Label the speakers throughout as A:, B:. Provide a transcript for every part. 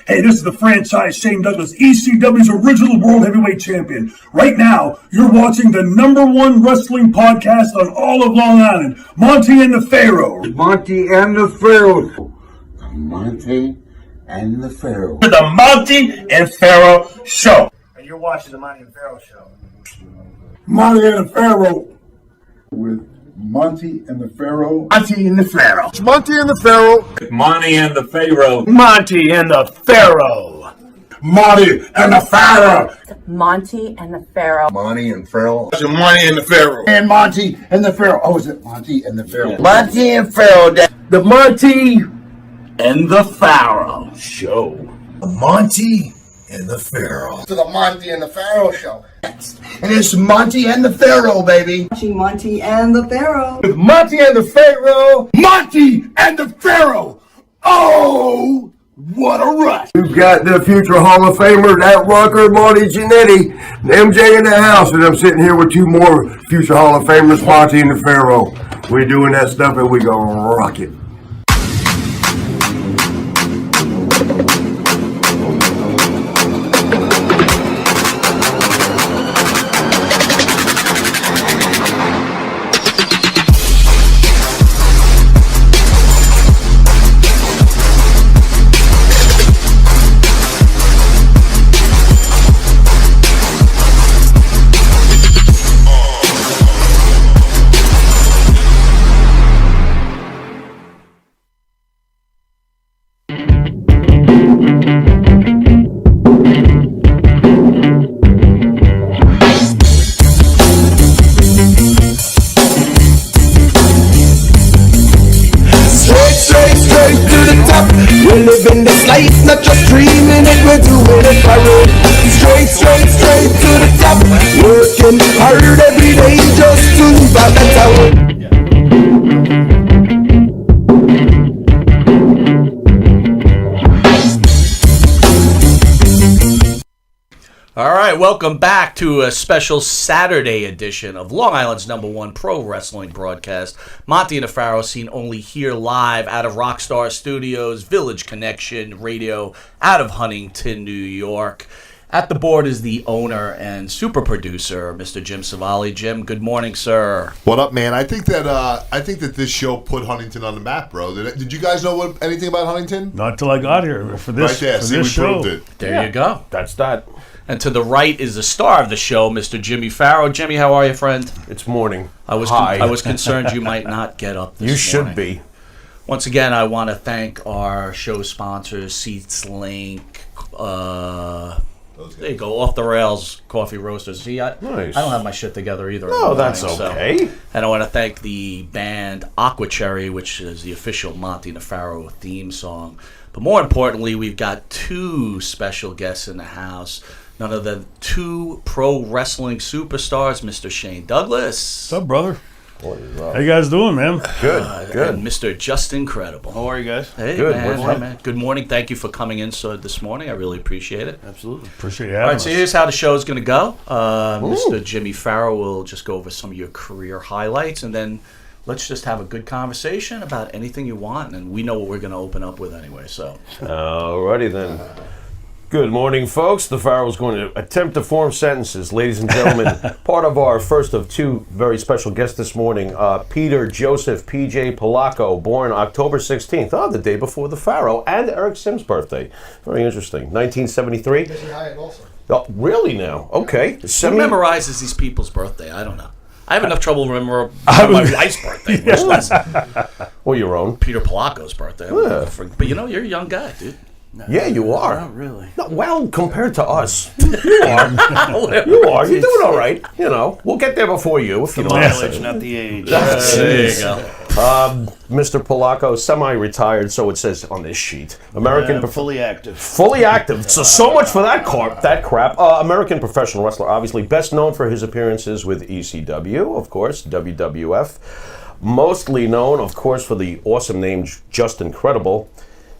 A: Hey, this is the franchise Shane Douglas, ECW's original World Heavyweight Champion. Right now, you're watching the #1 wrestling podcast on all of Long Island, Monty and the Pharaoh.
B: Monty and the Pharaoh. The Monty and the Pharaoh.
C: The Monty and Pharaoh Show.
D: And you're watching the Monty and Pharaoh Show.
A: Monty and the Pharaoh.
B: With Monty and the Pharaoh.
C: Monty and the Pharaoh.
B: It's Monty and the Pharaoh.
C: Monty and the Pharaoh.
D: Monty and the Pharaoh.
C: Monty and the Pharaoh.
E: Monty and the Pharaoh.
B: Monty and Pharaoh.
C: It's Monty and the Pharaoh.
B: And Monty and the Pharaoh. Oh, is it Monty and the Pharaoh?
C: Monty and Pharaoh. The Monty and the Pharaoh Show.
F: The Monty and the Pharaoh.
B: To the Monty and the Pharaoh Show. And it's Monty and the Pharaoh, baby.
E: Watching Monty and the Pharaoh.
B: With Monty and the Pharaoh. Monty and the Pharaoh. Oh, what a rush.
F: We've got the future Hall of Famer, that rocker, Marty Jannetty, MJ in the house, and I'm sitting here with two more future Hall of Famers, Monty and the Pharaoh. We're doing that stuff and we gonna rock it.
G: We're living this life, not just dreaming it, we're doing it for it. Straight to the top. Working hard every day just to live out that tower.
H: All right, welcome back to a special Saturday edition of Long Island's #1 pro wrestling broadcast. Monty and the Pharaoh, seen only here live out of Rockstar Studios, Village Connection Radio, out of Huntington, New York. At the board is the owner and super producer, Mr. Jim Savali. Jim, good morning, sir.
I: What up, man? I think that this show put Huntington on the map, bro. Did you guys know anything about Huntington?
A: Not till I got here for this,
I: right there.
A: for
I: See,
A: this
I: we
A: show.
I: proved it.
H: There you go.
J: That's that.
H: And to the right is the star of the show, Mr. Jimmy Pharaoh. Jimmy, how are you, friend?
J: It's morning.
H: I was concerned you might not get up this morning.
J: You should be.
H: Once again, I want to thank our show sponsors, Seats Link, there you go, Off the Rails Coffee Roasters. See, I don't have my shit together either.
J: No, that's okay.
H: And I want to thank the band Aqua Cherry, which is the official Monty and the Pharaoh theme song. But more importantly, we've got two special guests in the house. None other than two pro wrestling superstars, Mr. Shane Douglas.
A: What's up, brother? How you guys doing, man?
J: Good.
H: And Mr. Just Incredible.
A: How are you guys?
H: Hey,
J: Good.
H: man. Good morning. Thank you for coming in this morning. I really appreciate it.
J: Absolutely.
A: Appreciate you
H: All
A: having
H: right,
A: us.
H: so here's how the show is going to go. Mr. Jimmy Pharaoh will just go over some of your career highlights, and then let's just have a good conversation about anything you want, and we know what we're going to open up with anyway. So,
J: Alrighty then. Good morning, folks. The Pharaoh is going to attempt to form sentences. Ladies and gentlemen, part of our first of two very special guests this morning, Peter Joseph P.J. Polacco, born October 16th, the day before the Pharaoh, and Eric Sims' birthday. Very interesting. 1973. Oh, really now? Okay.
H: who memorizes these people's birthday? I don't know. I have enough trouble remembering my wife's birthday, much less
J: Or your own.
H: Peter Polacco's birthday.
J: Yeah.
H: But you know, you're a young guy, dude.
J: Yeah, you are.
H: Not really.
J: No, well, compared to us, you are. You are. You're doing all right. You know, we'll get there before you if you don't
A: mileage,
J: not
A: the age.
H: There you go.
J: Mr. Polacco, semi-retired, so it says on this sheet.
A: Fully active.
J: Fully active. So much for that crap. American professional wrestler, obviously best known for his appearances with ECW, of course, WWF. Mostly known, of course, for the awesome name Just Incredible.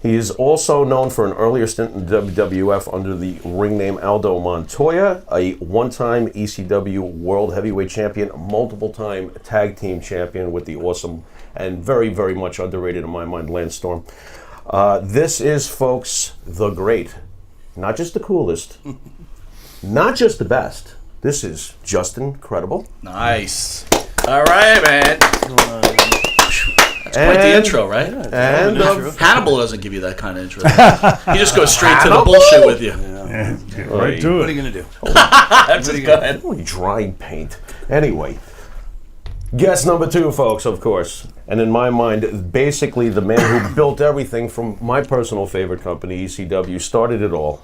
J: He is also known for an earlier stint in WWF under the ring name Aldo Montoya, a one-time ECW World Heavyweight Champion, multiple-time tag team champion with the awesome and very, very much underrated in my mind, Lance Storm. This is, folks, the great. Not just the coolest. Not just the best. This is just incredible.
H: Nice. All right, man. That's quite the intro, right?
J: And
H: Hannibal doesn't give you that kind of intro. He just goes straight to the bullshit with you.
A: Right to it.
D: What are you going to do?
H: That's just go ahead.
J: Holy dry paint. Anyway, guest number 2, folks, of course. And in my mind, basically the man who built everything from my personal favorite company, ECW, started it all.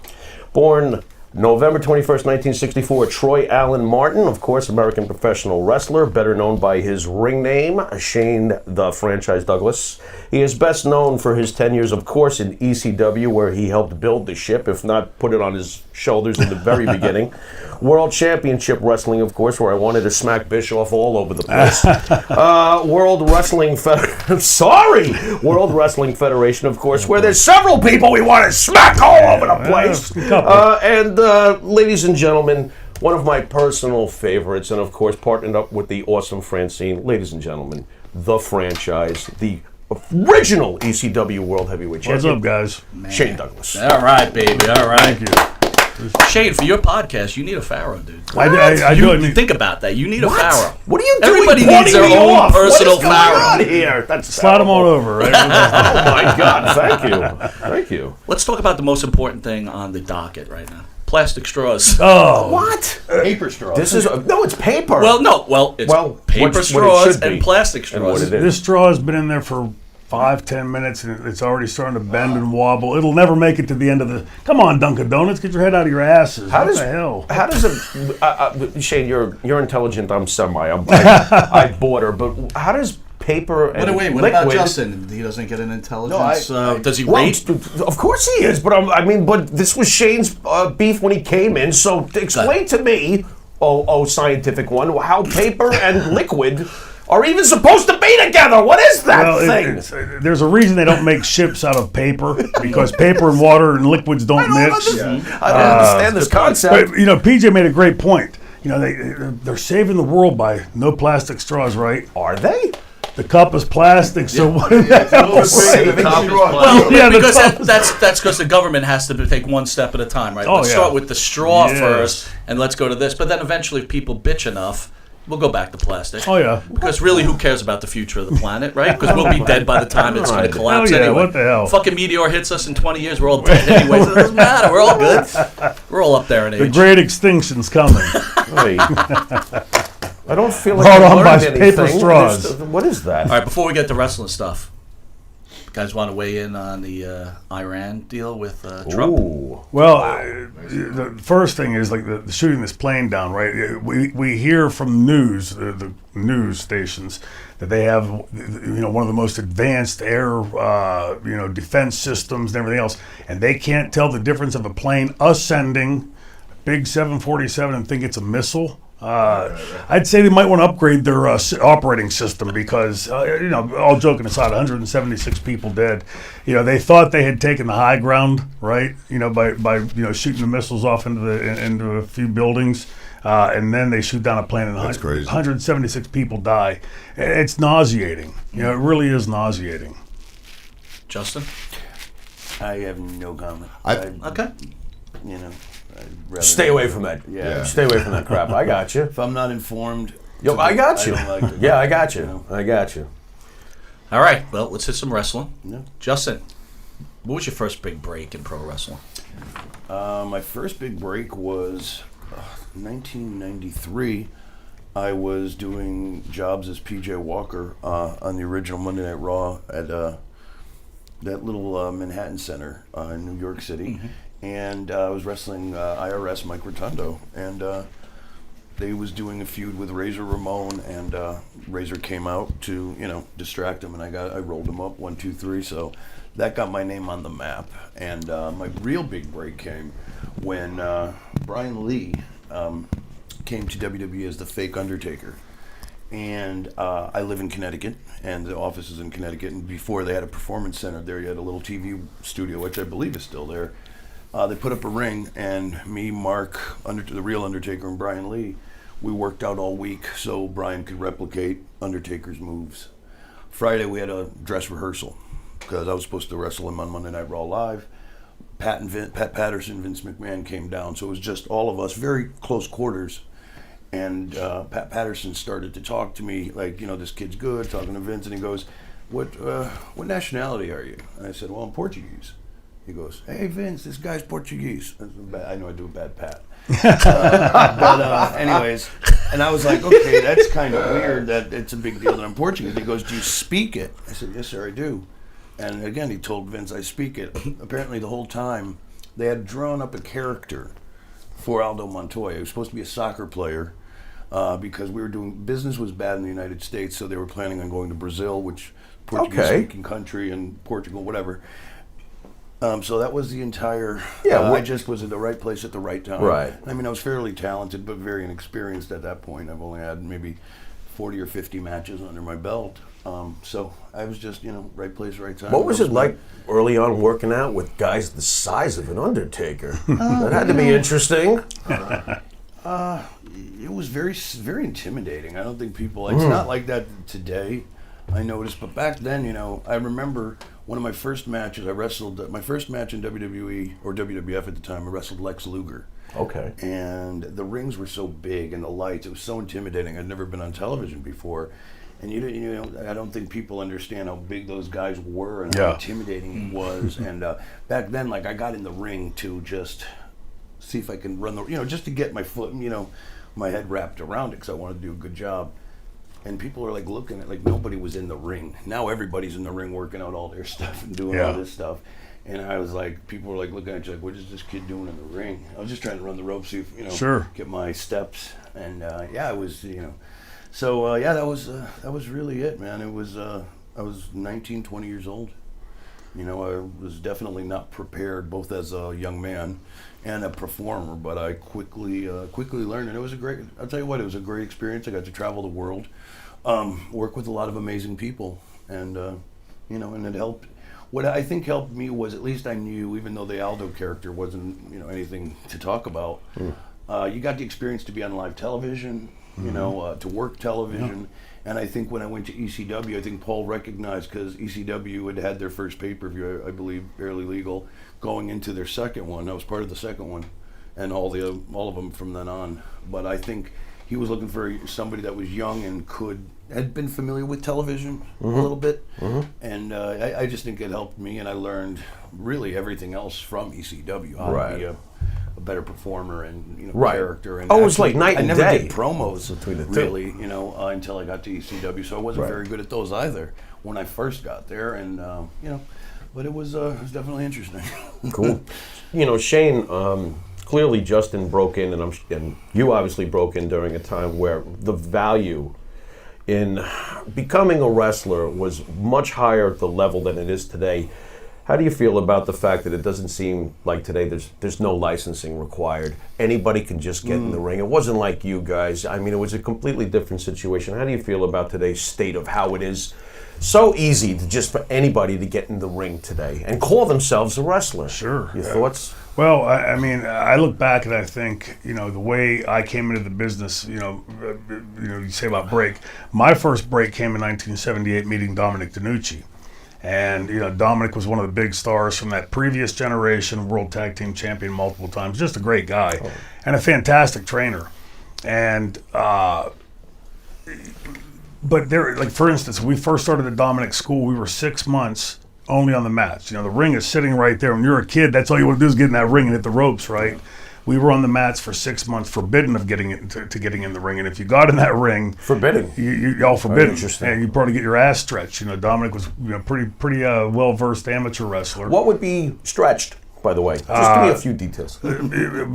J: Born November 21st, 1964, Troy Allen Martin, of course, American professional wrestler, better known by his ring name, Shane the Franchise Douglas. He is best known for his 10 years, of course, in ECW, where he helped build the ship, if not put it on his shoulders in the very beginning. World Championship Wrestling, of course, where I wanted to smack Bischoff all over the place. World Wrestling World Wrestling Federation, of course, where there's several people we want to smack all over the place. And ladies and gentlemen, one of my personal favorites, and of course partnered up with the awesome Francine, ladies and gentlemen, the franchise, the original ECW World Heavyweight Champion.
A: What's up, guys?
J: Shane Douglas.
H: All right, baby. All right.
A: Thank you.
H: Shane, for your podcast, you need a pharaoh, dude.
A: I do.
H: Think about that. You need a pharaoh.
J: What are you doing?
H: Everybody needs their own personal
J: pharaoh.
H: pharaoh.
J: Here, that's
A: Slide them on over, right?
J: Oh my God! Thank you, thank you.
H: Let's talk about the most important thing on the docket right now. Plastic straws.
A: Oh.
J: What?
D: Paper straws.
J: This is no, it's paper.
H: It's paper straws and plastic straws.
A: This straw has been in there for 5-10 minutes, and it's already starting to bend and wobble. It'll never make it to the end of the. Come on, Dunkin' Donuts, get your head out of your asses. What the hell?
J: How does it? Shane, you're intelligent. I'm semi. I border, but how does paper and
H: Wait, what
J: liquid,
H: about Justin? He doesn't get an intelligence. Does he rate?
J: Of course he is, but this was Shane's beef when he came in. So explain to me, scientific one, how paper and liquid are even supposed to be together. What is that thing?
A: There's a reason they don't make ships out of paper, because paper and water and liquids don't mix.
J: I don't understand this concept.
A: But, PJ made a great point. They're saving the world by no plastic straws, right?
J: Are they?
A: The cup is plastic, so what the hell?
H: That's because the government has to take one step at a time, right? Let's start with the straw first, and let's go to this. But then eventually, if people bitch enough, we'll go back to plastic.
A: Oh, yeah.
H: Because really, who cares about the future of the planet, right? Because we'll be dead by the time it's going to collapse
A: yeah,
H: anyway.
A: What the hell?
H: Fucking meteor hits us in 20 years, we're all dead anyway, so it doesn't matter. We're all good. We're all up there in age.
A: The great extinction's coming.
J: I don't feel like
A: Brought
J: I
A: on by
J: learned
A: paper
J: anything.
A: straws.
J: What is that?
H: All right, before we get to wrestling stuff, you guys want to weigh in on the Iran deal with Trump?
J: Ooh.
A: Well, the first thing is like the shooting this plane down, right? We hear from the news stations that they have, one of the most advanced air, defense systems and everything else, and they can't tell the difference of a plane ascending, big 747, and think it's a missile. I'd say they might want to upgrade their operating system because, all joking aside, 176 people dead. They thought they had taken the high ground, right? By shooting the missiles off into a few buildings, and then they shoot down a plane and 176 people die. It's nauseating. It really is nauseating.
H: Justin?
D: I have no comment.
H: Okay.
J: Stay away from that.
D: Yeah.
J: Stay away from that crap. I got you.
D: If I'm not informed,
J: I got you.
D: I don't like it.
J: Yeah, I got you. I got you.
H: All right. Well, let's hit some wrestling.
D: Yeah.
H: Justin, what was your first big break in pro wrestling?
D: My first big break was 1993. I was doing jobs as PJ Walker on the original Monday Night Raw at that little Manhattan Center in New York City. Mm-hmm. And I was wrestling IRS Mike Rotundo, and they was doing a feud with Razor Ramon, and Razor came out to distract him, and I rolled him up 1, 2, 3. So that got my name on the map. And my real big break came when Brian Lee came to WWE as the fake Undertaker. And I live in Connecticut, and the office is in Connecticut. And before they had a performance center there, you had a little TV studio, which I believe is still there. They put up a ring, and me, Mark, the real Undertaker, and Brian Lee, we worked out all week so Brian could replicate Undertaker's moves. Friday, we had a dress rehearsal. because I was supposed to wrestle him on Monday Night Raw Live. Pat Patterson, Vince McMahon came down, so it was just all of us, very close quarters. And Pat Patterson started to talk to me like, this kid's good, talking to Vince, and he goes, what nationality are you? And I said, well, I'm Portuguese. He goes, hey, Vince, this guy's Portuguese. I know I do a bad Pat. But anyways, and I was like, okay, that's kind of weird that it's a big deal that I'm Portuguese. He goes, do you speak it? I said, yes, sir, I do. And again, he told Vince, I speak it. Apparently the whole time, they had drawn up a character for Aldo Montoya. He was supposed to be a soccer player because business was bad in the United States, so they were planning on going to Brazil, which Portuguese-speaking country, and Portugal, whatever. So that was the entire. I just was at the right place at the right time.
J: Right.
D: I mean, I was fairly talented, but very inexperienced at that point. I've only had maybe 40 or 50 matches under my belt. So I was just, right place, right time.
J: What was it like early on working out with guys the size of an Undertaker? That had to be interesting.
D: It was very, very intimidating. I don't think people. It's not like that today. I noticed, but back then, I remember one of my first matches. I wrestled my first match in WWE or WWF at the time. I wrestled Lex Luger.
J: Okay.
D: And the rings were so big and the lights. It was so intimidating. I'd never been on television before, and I don't think people understand how big those guys were and how intimidating it was. And back then, like I got in the ring to just see if I can run just to get my foot, my head wrapped around it because I wanted to do a good job. And people are like looking at like nobody was in the ring. Now everybody's in the ring working out all their stuff and doing all this stuff. And I was like, people were like looking at you like, what is this kid doing in the ring? I was just trying to run the ropes, see if, get my steps. And it was, So that was really it, man. It was I was 19, 20 years old. I was definitely not prepared, both as a young man and a performer. But I quickly learned, and it was I'll tell you what, it was a great experience. I got to travel the world, work with a lot of amazing people, and and it helped. What I think helped me was at least I knew, even though the Aldo character wasn't anything to talk about, you got the experience to be on live television, to work television. And I think when I went to ECW, I think Paul recognized, because ECW had their first pay-per-view, I believe, Barely Legal, going into their second one. I was part of the second one, and all of them from then on. But I think he was looking for somebody that was young and had been familiar with television a little bit. And I just think it helped me, and I learned really everything else from ECW, how to be a better performer and character. And
J: it was like night and day.
D: I never did promos between the really, until I got to ECW. So I wasn't very good at those either when I first got there. And but it was definitely interesting.
J: Cool. Shane, clearly Justin broke in, and you obviously broke in during a time where the value in becoming a wrestler was much higher at the level than it is today. How do you feel about the fact that it doesn't seem like today there's no licensing required? Anybody can just get in the ring. It wasn't like you guys. I mean, it was a completely different situation. How do you feel about today's state of how it is so easy for anybody to get in the ring today and call themselves a wrestler?
A: Sure.
J: Your thoughts?
A: Well, I mean, I look back and I think, the way I came into the business, you say about break. My first break came in 1978 meeting Dominic DeNucci. And, Dominic was one of the big stars from that previous generation, World Tag Team Champion multiple times, just a great guy and a fantastic trainer. And, but there, like, for instance, when we first started at Dominic's school, we were 6 months only on the mats. The ring is sitting right there. When you're a kid, that's all you want to do is get in that ring and hit the ropes, right? We were on the mats for 6 months, forbidden of getting in the ring. And if you got in that ring,
J: forbidden,
A: you all forbidden.
J: Interesting.
A: And you probably get your ass stretched. Dominic was pretty well versed amateur wrestler.
J: What would be stretched, by the way? Just give me a few details.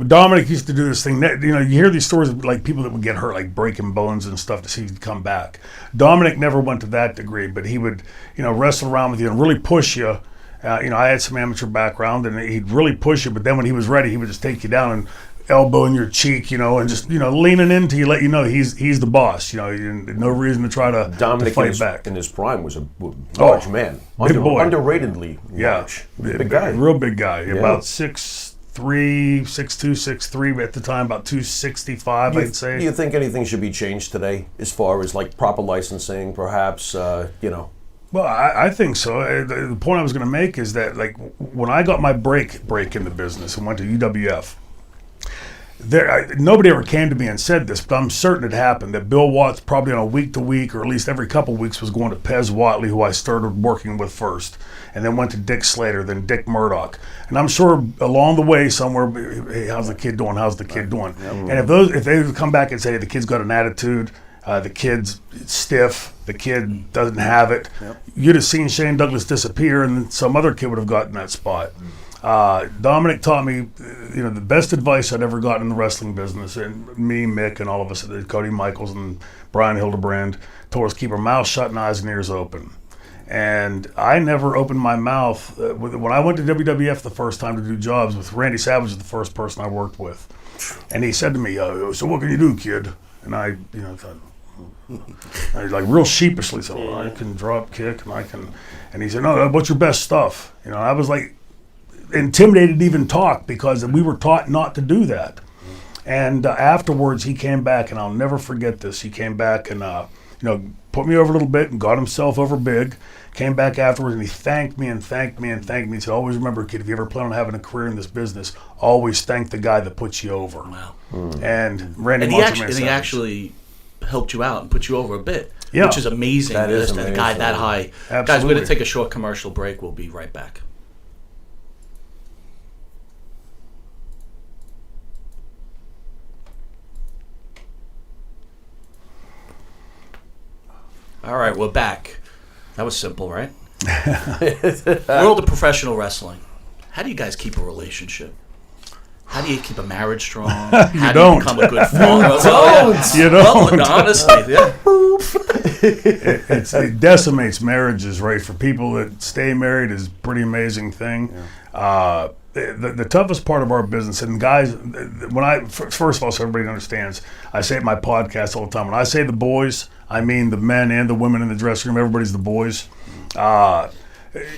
A: Dominic used to do this thing. You hear these stories of like people that would get hurt, like breaking bones and stuff, to see he'd come back. Dominic never went to that degree, but he would wrestle around with you and really push you. I had some amateur background, and he'd really push you, but then when he was ready, he would just take you down and elbow in your cheek, and just, leaning into you, let you know he's the boss. No reason to try to fight back.
J: In his prime was a large man.
A: Big boy.
J: Underratedly large. Big guy.
A: Real big guy. About 6'3", 6'2", 6'3", at the time, about 265, I'd say.
J: Do you think anything should be changed today as far as like proper licensing, perhaps,
A: Well, I think so. The point I was going to make is that, like, when I got my break in the business and went to UWF, nobody ever came to me and said this, but I'm certain it happened, that Bill Watts probably on a week-to-week or at least every couple of weeks was going to Pez Watley, who I started working with first, and then went to Dick Slater, then Dick Murdoch. And I'm sure along the way somewhere, hey, how's the kid doing? How's the kid doing? And if they would come back and say the kid's got an attitude, the kid's stiff, the kid doesn't have it, you'd have seen Shane Douglas disappear, and then some other kid would have gotten that spot. Dominic taught me, the best advice I'd ever gotten in the wrestling business, and me, Mick, and all of us, Cody Michaels and Brian Hildebrand, told us keep our mouth shut and eyes and ears open. And I never opened my mouth. When I went to WWF the first time to do jobs with Randy Savage, was the first person I worked with, and he said to me, "So what can you do, kid?" And I thought. I like real sheepishly said, "Well, I can drop kick and I can," and he said, "No, what's your best stuff?" I was like intimidated to even talk because we were taught not to do that. And afterwards, he came back, and I'll never forget this. He came back and put me over a little bit and got himself over big. Came back afterwards and he thanked me and thanked me and thanked me. He said, "Always remember, kid, if you ever plan on having a career in this business, always thank the guy that puts you over."
H: Wow.
A: And Randy
H: he actually helped you out and put you over a bit, which is amazing.
J: That is
H: amazing. A guy that high.
A: Absolutely.
H: Guys, we're going to take a short commercial break. We'll be right back. All right, we're back. That was simple, right? World of professional wrestling. How do you guys keep a relationship? How do you keep a marriage strong? How do you become a good father?
A: You don't.
H: Well, honestly, yeah.
A: It decimates marriages, right? For people that stay married is a pretty amazing thing. Yeah. The toughest part of our business, and guys, first of all, so everybody understands, I say at my podcast all the time, when I say the boys, I mean the men and the women in the dressing room. Everybody's the boys.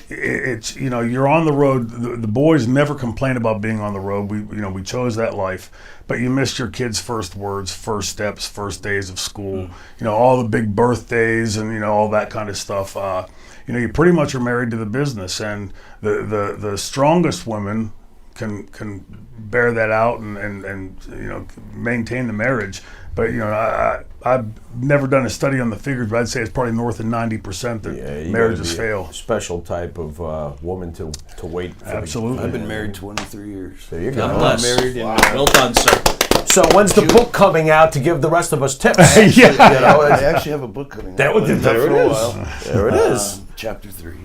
A: It's you're on the road. The boys never complain about being on the road. We chose that life, but you missed your kids' first words, first steps, first days of school. All the big birthdays and all that kind of stuff. You pretty much are married to the business, and the strongest women can bear that out and maintain the marriage. But I've never done a study on the figures, but I'd say it's probably north of 90% that marriages fail.
J: Special type of woman to wait for.
A: Absolutely.
D: I've been married 23 years.
J: There you go.
H: God bless.
D: Married in,
H: Well done, sir.
J: So when's the book coming out to give the rest of us tips?
D: I actually have a book coming out.
J: There it is. There it is.
D: Chapter 3.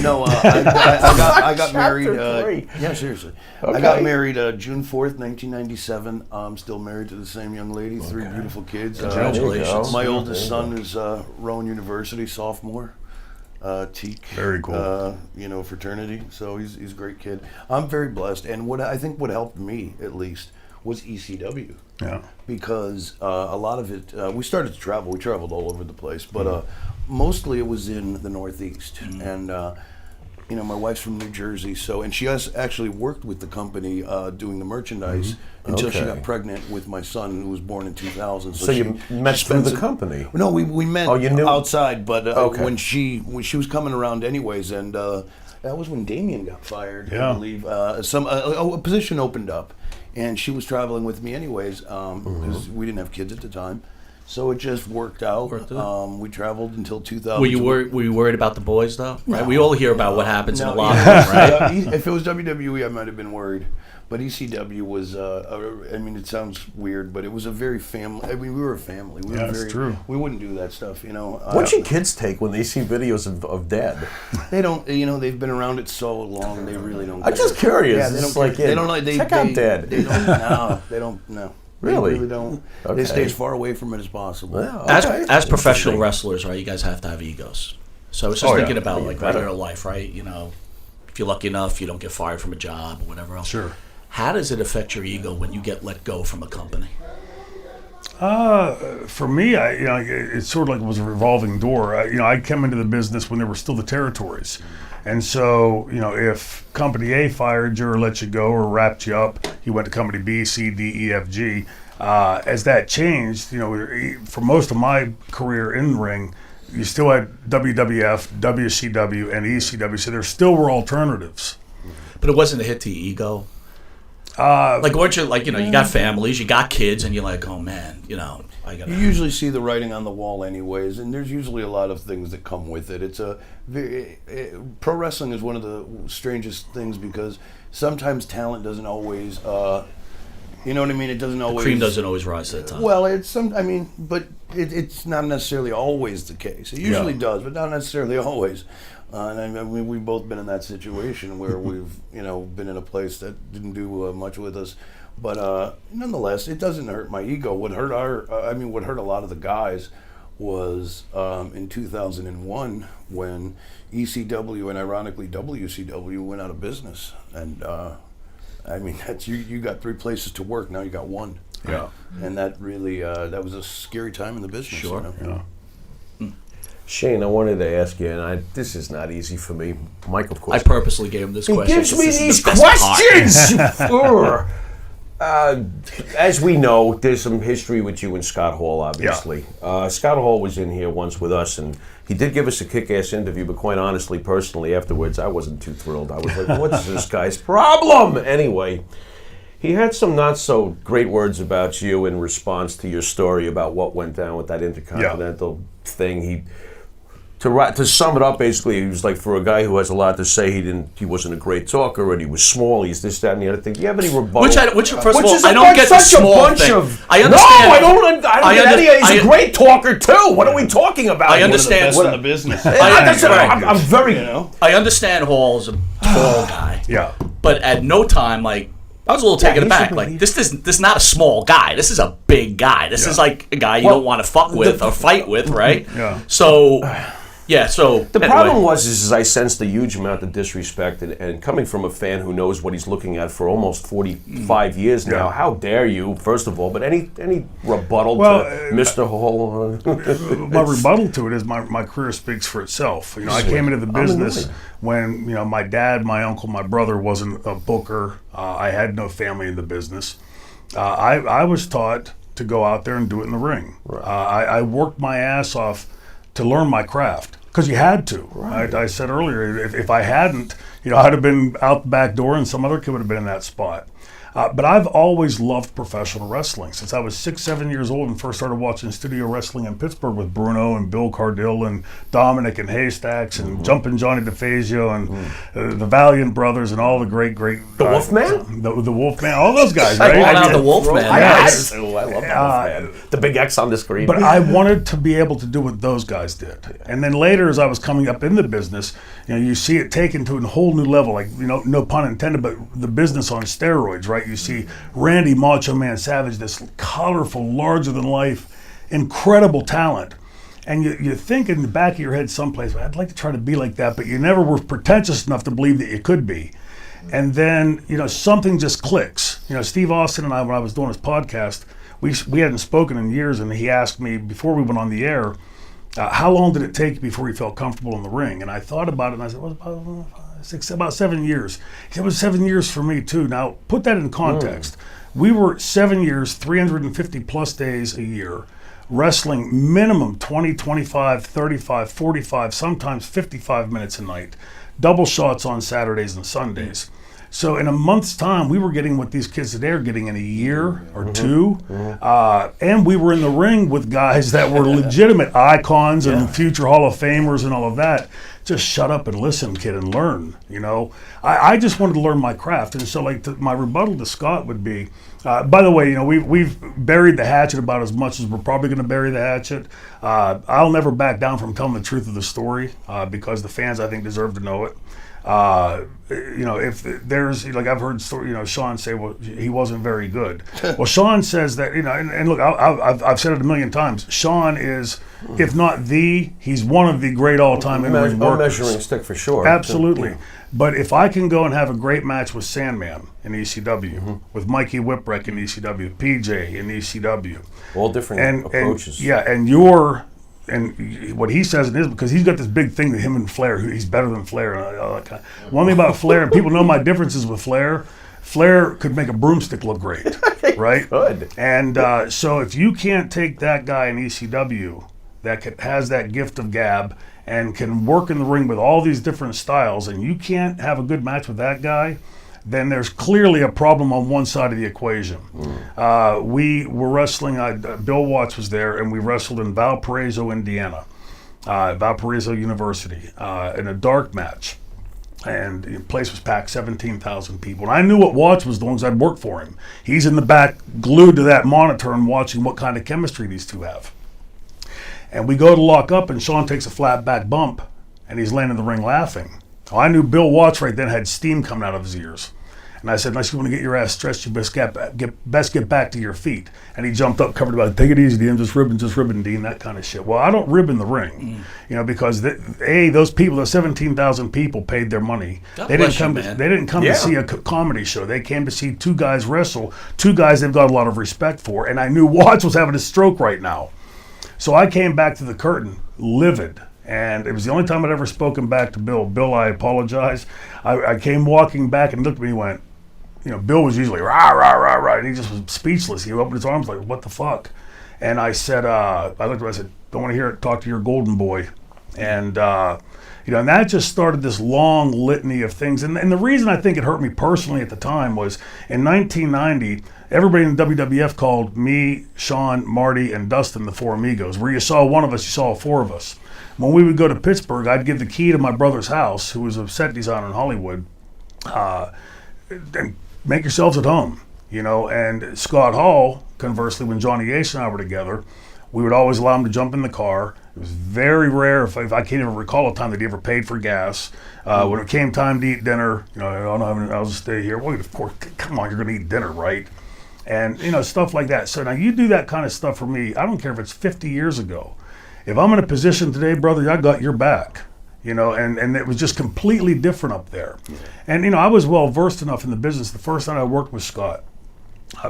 D: No, I got married. Yeah, seriously.
J: Okay.
D: I got married June 4th, 1997. I'm still married to the same young lady. 3 beautiful kids.
H: Congratulations.
D: My oldest son is Rowan University sophomore. Teak.
A: Very cool.
D: Fraternity. So he's a great kid. I'm very blessed. And what helped me, at least, was ECW.
A: Yeah.
D: Because a lot of it, we started to travel. We traveled all over the place, but mostly it was in the Northeast. And my wife's from New Jersey, and she has actually worked with the company doing the merchandise until she got pregnant with my son, who was born in 2000.
J: So you met through the company?
D: No, we met
J: you knew?
D: outside, but when she was coming around anyways, and that was when Damien got fired, I believe. A position opened up, and she was traveling with me anyways, because we didn't have kids at the time. So it just worked out. We traveled until 2000.
H: Were you worried about the boys though? Right? No. We all hear about what happens in the locker room, right?
D: If it was WWE, I might have been worried. But ECW was, it sounds weird, but it was a very family. We were a family.
A: It's true.
D: We wouldn't do that stuff,
J: What should kids take when they see videos of Dad?
D: They don't, they've been around it so long, they really don't.
J: I'm just curious.
D: Yeah, they don't like.
J: Check out Dad.
D: They don't. No, they don't. No.
J: Really?
D: They really don't.
J: Okay.
D: They stay as far away from it as possible.
J: Yeah, okay.
H: As professional wrestlers, right? You guys have to have egos. So I was just thinking about regular life, right? If you're lucky enough, you don't get fired from a job or whatever else.
A: Sure.
H: How does it affect your ego when you get let go from a company?
A: For me, it's sort of like it was a revolving door. I came into the business when there were still the territories. And so, if Company A fired you or let you go or wrapped you up, you went to Company B, C, D, E, F, G. As that changed, for most of my career in the ring, you still had WWF, WCW, and ECW, so there still were alternatives.
H: But it wasn't a hit to your ego. Like, weren't you like, you got families, you got kids, and you're like, oh man, I got.
D: You usually see the writing on the wall, anyways, and there's usually a lot of things that come with it. It's pro wrestling is one of the strangest things because sometimes talent doesn't always. You know what I mean? It doesn't always.
H: Cream doesn't always rise to the top.
D: Well, but it's not necessarily always the case. It usually does, but not necessarily always. And I mean, we've both been in that situation where we've, been in a place that didn't do much with us. But nonetheless, it doesn't hurt my ego. What hurt what hurt a lot of the guys was in 2001 when ECW and ironically WCW went out of business. And that's you got 3 places to work. Now you got 1.
A: Yeah.
D: And that really that was a scary time in the business.
H: Sure.
A: Yeah.
J: Shane, I wanted to ask you, and this is not easy for me. Mike, of course.
H: I purposely gave him this question.
J: He gives me
H: This is
J: these
H: the best part.
J: questions! As we know, there's some history with you and Scott Hall, obviously. Scott Hall was in here once with us, and he did give us a kick-ass interview, but quite honestly, personally, afterwards, I wasn't too thrilled. I was like, what's this guy's problem? Anyway, he had some not-so-great words about you in response to your story about what went down with that Intercontinental thing. To sum it up, basically, he was like, for a guy who has a lot to say, he wasn't a great talker, and he was small, he's this, that, and the other thing. Do you have any rebuttal?
H: First of all, I don't get the small thing. I understand.
J: No, I don't get any. He's a great talker, too. What are we talking about?
H: I understand.
D: One of the best in the business.
J: I'm very...
H: I understand Hall's a tall guy.
A: Yeah.
H: But at no time, I was a little taken aback. Like, this is not a small guy. This is a big guy. This is like a guy you don't want to fuck with or fight with, right?
A: Yeah.
H: So... Yeah, so...
J: The problem was I sensed a huge amount of disrespect, and coming from a fan who knows what he's looking at for almost 45 years now, how dare you, first of all, but any rebuttal to Mr. Hall?
A: My rebuttal to it is my career speaks for itself. I came into the business when, my dad, my uncle, my brother wasn't a booker. I had no family in the business. I was taught to go out there and do it in the ring. Right. I worked my ass off to learn my craft, because you had to. Right. I said earlier, if I hadn't, I'd have been out the back door and some other kid would have been in that spot. But I've always loved professional wrestling. Since I was 6, 7 years old and first started watching studio wrestling in Pittsburgh with Bruno and Bill Cardill and Dominic and Haystacks and Jumpin' Johnny DeFazio and the Valiant Brothers and all the great...
J: The Wolfman?
A: The Wolfman, all those guys, right?
H: The Wolfman.
A: Yes.
J: I love the Wolfman. The big X on the screen.
A: But I wanted to be able to do what those guys did. And then later, as I was coming up in the business, you see it taken to a whole new level, like, no pun intended, but the business on steroids, right? You see Randy Macho Man Savage, this colorful, larger-than-life, incredible talent. And you think in the back of your head someplace, I'd like to try to be like that, but you never were pretentious enough to believe that you could be. And then, something just clicks. Steve Austin and I, when I was doing his podcast, we hadn't spoken in years, and he asked me, before we went on the air, how long did it take before he felt comfortable in the ring? And I thought about it, and I said, about 7 years. He said, it was 7 years for me, too. Now, put that in context. We were 7 years, 350 plus days a year, wrestling minimum 20, 25, 35, 45, sometimes 55 minutes a night, double shots on Saturdays and Sundays. So in a month's time, we were getting what these kids today are getting in a year or two. And we were in the ring with guys that were legitimate icons and future Hall of Famers and all of that. Just shut up and listen, kid, and learn. I just wanted to learn my craft. And so my rebuttal to Scott would be, by the way, we've buried the hatchet about as much as we're probably going to bury the hatchet. I'll never back down from telling the truth of the story because the fans, I think, deserve to know it. If there's, I've heard Sean say, well, he wasn't very good. Well, Sean says that, and look, I've said it a million times. Sean is, if not he's one of the great all-time in-ring workers.
J: Measuring stick for sure.
A: Absolutely. But if I can go and have a great match with Sandman in ECW, with Mikey Whipwreck in ECW, PJ in ECW.
J: All different approaches.
A: And what he says it is because he's got this big thing that him and Flair, he's better than Flair. And all that kind of. One thing about Flair, and people know my differences with Flair, Flair could make a broomstick look great, right?
J: Good.
A: And so if you can't take that guy in ECW, that has that gift of gab and can work in the ring with all these different styles, and you can't have a good match with that guy, then there's clearly a problem on one side of the equation. We were wrestling, Bill Watts was there, and we wrestled in Valparaiso, Indiana, Valparaiso University, in a dark match. And the place was packed, 17,000 people. And I knew what Watts was doing because I'd worked for him. He's in the back, glued to that monitor and watching what kind of chemistry these two have. And we go to lock up, and Sean takes a flat back bump, and he's laying in the ring laughing. Well, I knew Bill Watts right then had steam coming out of his ears. And I said, unless you want to get your ass stretched, you best get back to your feet. And he jumped up, covered about, take it easy, Dean, just ribbon, Dean, that kind of shit. Well, I don't rib in the ring, because those people, those 17,000 people paid their money. They didn't come to see a comedy show. They came to see two guys wrestle, two guys they've got a lot of respect for. And I knew Watts was having a stroke right now. So I came back to the curtain, livid. And it was the only time I'd ever spoken back to Bill. Bill, I apologize. I came walking back and looked at me and went, Bill was usually rah, rah, rah, rah. And he just was speechless. He opened his arms like, what the fuck? And I said, I looked at him, I said, don't want to hear it. Talk to your golden boy. And, and that just started this long litany of things. And the reason I think it hurt me personally at the time was in 1990, everybody in the WWF called me, Sean, Marty, and Dustin the Four Amigos. Where you saw one of us, you saw four of us. When we would go to Pittsburgh, I'd give the key to my brother's house, who was a set designer in Hollywood, and make yourselves at home, And Scott Hall, conversely, when Johnny Ace and I were together, we would always allow him to jump in the car. It was very rare, if I can't even recall a time that he ever paid for gas. When it came time to eat dinner, I'll just stay here. Well, of course, come on, you're going to eat dinner, right? And, stuff like that. So now you do that kind of stuff for me. I don't care if it's 50 years ago. If I'm in a position today, brother, I got your back, and it was just completely different up there. Yeah. And, I was well versed enough in the business. The first time I worked with Scott,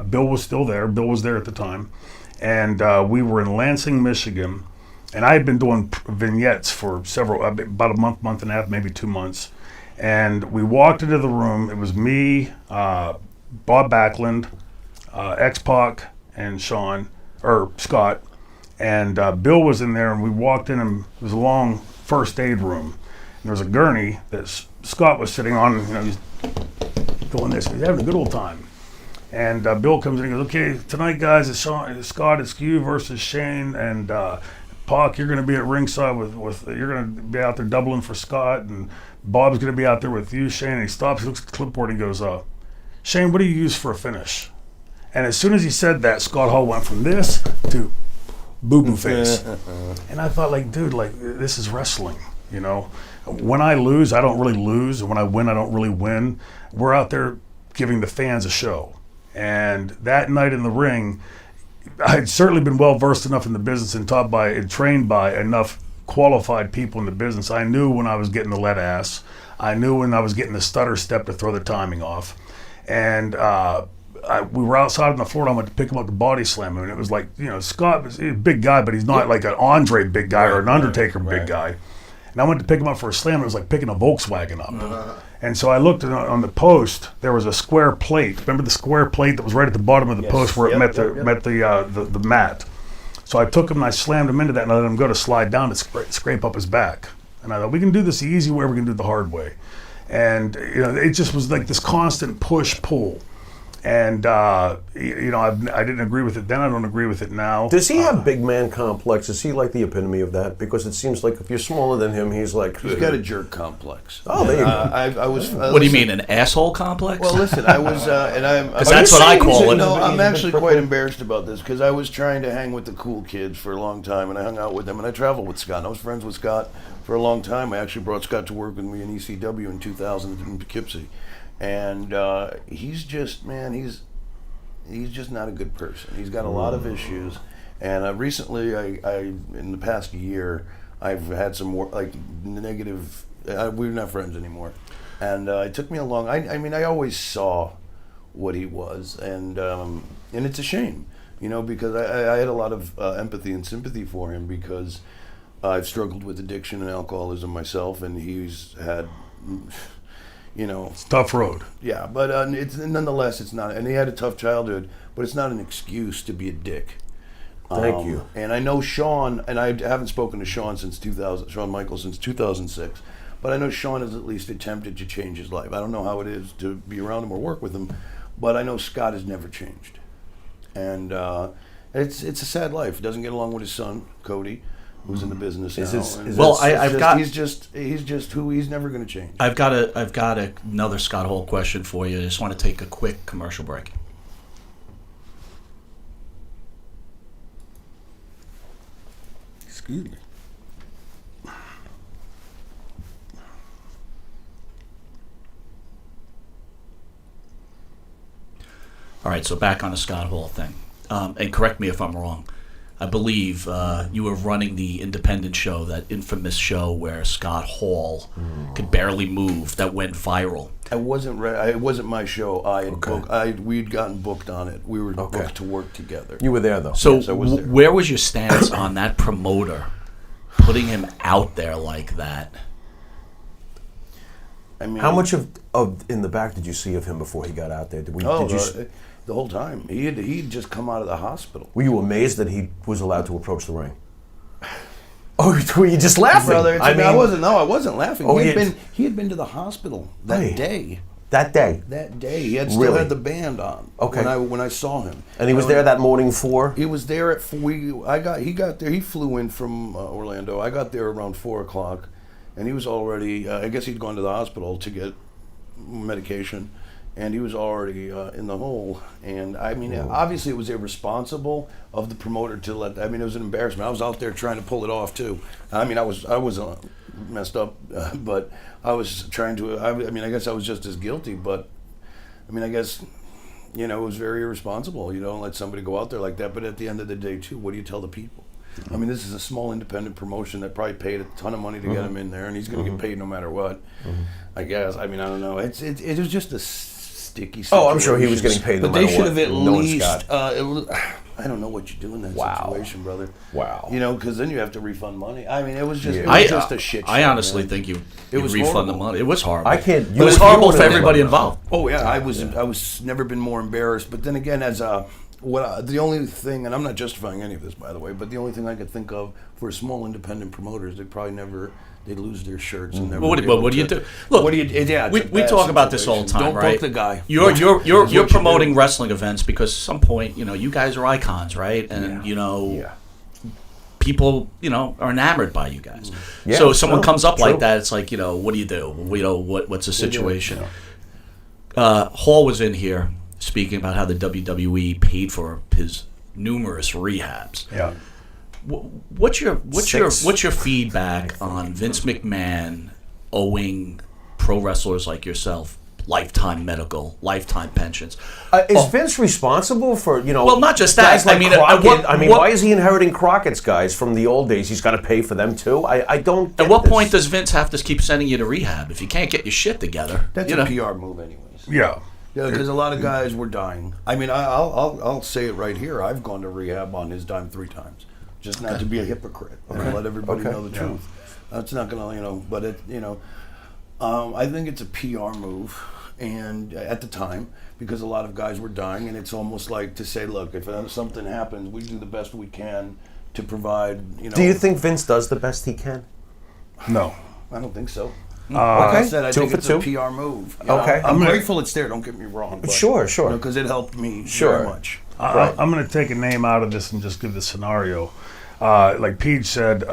A: Bill was still there. Bill was there at the time. And we were in Lansing, Michigan. And I had been doing vignettes for about a month and a half, maybe 2 months. And we walked into the room. It was me, Bob Backlund, X-Pac, and Scott. And Bill was in there, and we walked in, and it was a long first aid room. And there was a gurney that Scott was sitting on, he's doing this. He's having a good old time. And Bill comes in and goes, okay, tonight, guys, it's Scott, it's you versus Shane, and Pac, you're going to be at ringside with you're going to be out there doubling for Scott, and Bob's going to be out there with you, Shane. And he stops, he looks at the clipboard, and he goes, Shane, what do you use for a finish? And as soon as he said that, Scott Hall went from this to boo-boo face. And I thought, dude, this is wrestling, When I lose, I don't really lose. And when I win, I don't really win. We're out there giving the fans a show. And that night in the ring, I'd certainly been well-versed enough in the business and taught by and trained by enough qualified people in the business. I knew when I was getting the lead ass. I knew when I was getting the stutter step to throw the timing off. And we were outside on the floor, and I went to pick him up to body slam him, and it was Scott was a big guy, but he's not like an Andre big guy or an Undertaker big guy. And I went to pick him up for a slam, and it was like picking a Volkswagen up. And so I looked on the post, there was a square plate. Remember the square plate that was right at the bottom of the post where it met the mat? So I took him and I slammed him into that, and I let him go to slide down to scrape up his back. And I thought, we can do this the easy way, we can do it the hard way. And it just was like this constant push-pull. And, I didn't agree with it then. I don't agree with it now.
J: Does he have big man complex? Is he like the epitome of that? Because it seems like if you're smaller than him, he's like...
D: He's got a jerk complex.
J: Oh, there you go.
D: I was...
H: what do you mean, an asshole complex?
D: Well, listen, I was...
H: Because that's what I call it.
D: No, I'm actually quite embarrassed about this, because I was trying to hang with the cool kids for a long time, and I hung out with them, and I traveled with Scott. I was friends with Scott for a long time. I actually brought Scott to work with me in ECW in 2000 in Poughkeepsie. And he's just, man, he's just not a good person. He's got a lot of issues. And recently, I in the past year, I've had some more negative. We're not friends anymore. And it took me a long. I always saw what he was, and it's a shame, because I had a lot of empathy and sympathy for him, because I've struggled with addiction and alcoholism myself, and he's had.
A: It's a tough road.
D: Yeah, but nonetheless, it's not. And he had a tough childhood, but it's not an excuse to be a dick.
J: Thank you.
D: And I know Sean, and I haven't spoken to Sean since 2000, Shawn Michaels since 2006, but I know Sean has at least attempted to change his life. I don't know how it is to be around him or work with him, but I know Scott has never changed. And it's a sad life. He doesn't get along with his son, Cody, who's in the business now. He's just who he's never going to change.
H: I've got another Scott Hall question for you. I just want to take a quick commercial break.
A: Excuse me.
H: All right, so back on the Scott Hall thing. And correct me if I'm wrong. I believe you were running the independent show, that infamous show where Scott Hall could barely move, that went viral.
D: It wasn't my show. We'd gotten booked on it. We were booked to work together.
J: You were there, though.
H: So
D: yes, I was there.
H: where was your stance on that promoter putting him out there like that?
D: I mean,
J: How much of in the back did you see of him before he got out there? Did you
D: the whole time. He'd just come out of the hospital.
J: Were you amazed that he was allowed to approach the ring? Oh, were you just laughing?
D: Brother, I wasn't laughing.
J: Oh,
D: he had been to the hospital that day.
J: That day?
D: That day. He had still had the band on when I saw him.
J: And he was there that morning 4?
D: He was there at 4. He got there. He flew in from Orlando. I got there around 4 o'clock, and he was already, I guess he'd gone to the hospital to get medication. And he was already in the hole. And I mean, obviously it was irresponsible of the promoter to let, I mean, it was an embarrassment. I was out there trying to pull it off too. I mean, I was messed up, but I was trying to, I mean, I guess I was just as guilty, but I mean, I guess, it was very irresponsible. You don't let somebody go out there like that. But at the end of the day too, what do you tell the people? I mean, this is a small independent promotion that probably paid a ton of money to get him in there, and he's going to get paid no matter what. I guess. I mean, I don't know. It was just a sticky situation.
J: Oh, I'm sure he was getting paid no matter what.
D: But they should have at least. I don't know what you do in that situation, brother.
J: Wow.
D: Because then you have to refund money. I mean, it was just a shit show.
H: I honestly think you refund the money. It was horrible.
J: It
H: was horrible for everybody involved.
D: Oh yeah, I was never been more embarrassed. But then again, the only thing, and I'm not justifying any of this, by the way, but the only thing I could think of for small independent promoters, they'd lose their shirts and never.
H: What do you do? Look, we talk about this all the time,
D: Don't
H: right?
D: book the guy.
H: You're promoting wrestling events because at some point, you guys are icons, right? And people, are enamored by you guys.
J: Yeah,
H: so if someone comes up like that, it's like, what do you do? What's the situation? Hall was in here speaking about how the WWE paid for his numerous rehabs.
A: Yeah.
H: What's your feedback on Vince McMahon owing pro wrestlers like yourself lifetime medical, lifetime pensions?
J: Is Vince responsible for
H: Well, not just that.
J: Guys like Crockett? Why is he inheriting Crockett's guys from the old days? He's got to pay for them too. I don't.
H: At what point does Vince have to keep sending you to rehab if you can't get your shit together?
D: That's a PR move, anyways.
A: Yeah.
D: Yeah, because a lot of guys were dying. I mean, I'll say it right here. I've gone to rehab on his dime 3 times, just not to be a hypocrite and let everybody know the truth. That's not gonna, but I think it's a PR move, and at the time, because a lot of guys were dying, and it's almost like to say, look, if something happens, we do the best we can to provide.
J: Do you think Vince does the best he can?
A: No,
D: I don't think so.
J: Okay.
D: I said I think it's a PR move.
J: Okay.
D: I'm grateful it's there. Don't get me wrong. But,
J: sure.
D: Because it helped me very much.
A: I'm going to take a name out of this and just give the scenario. Like Pete said,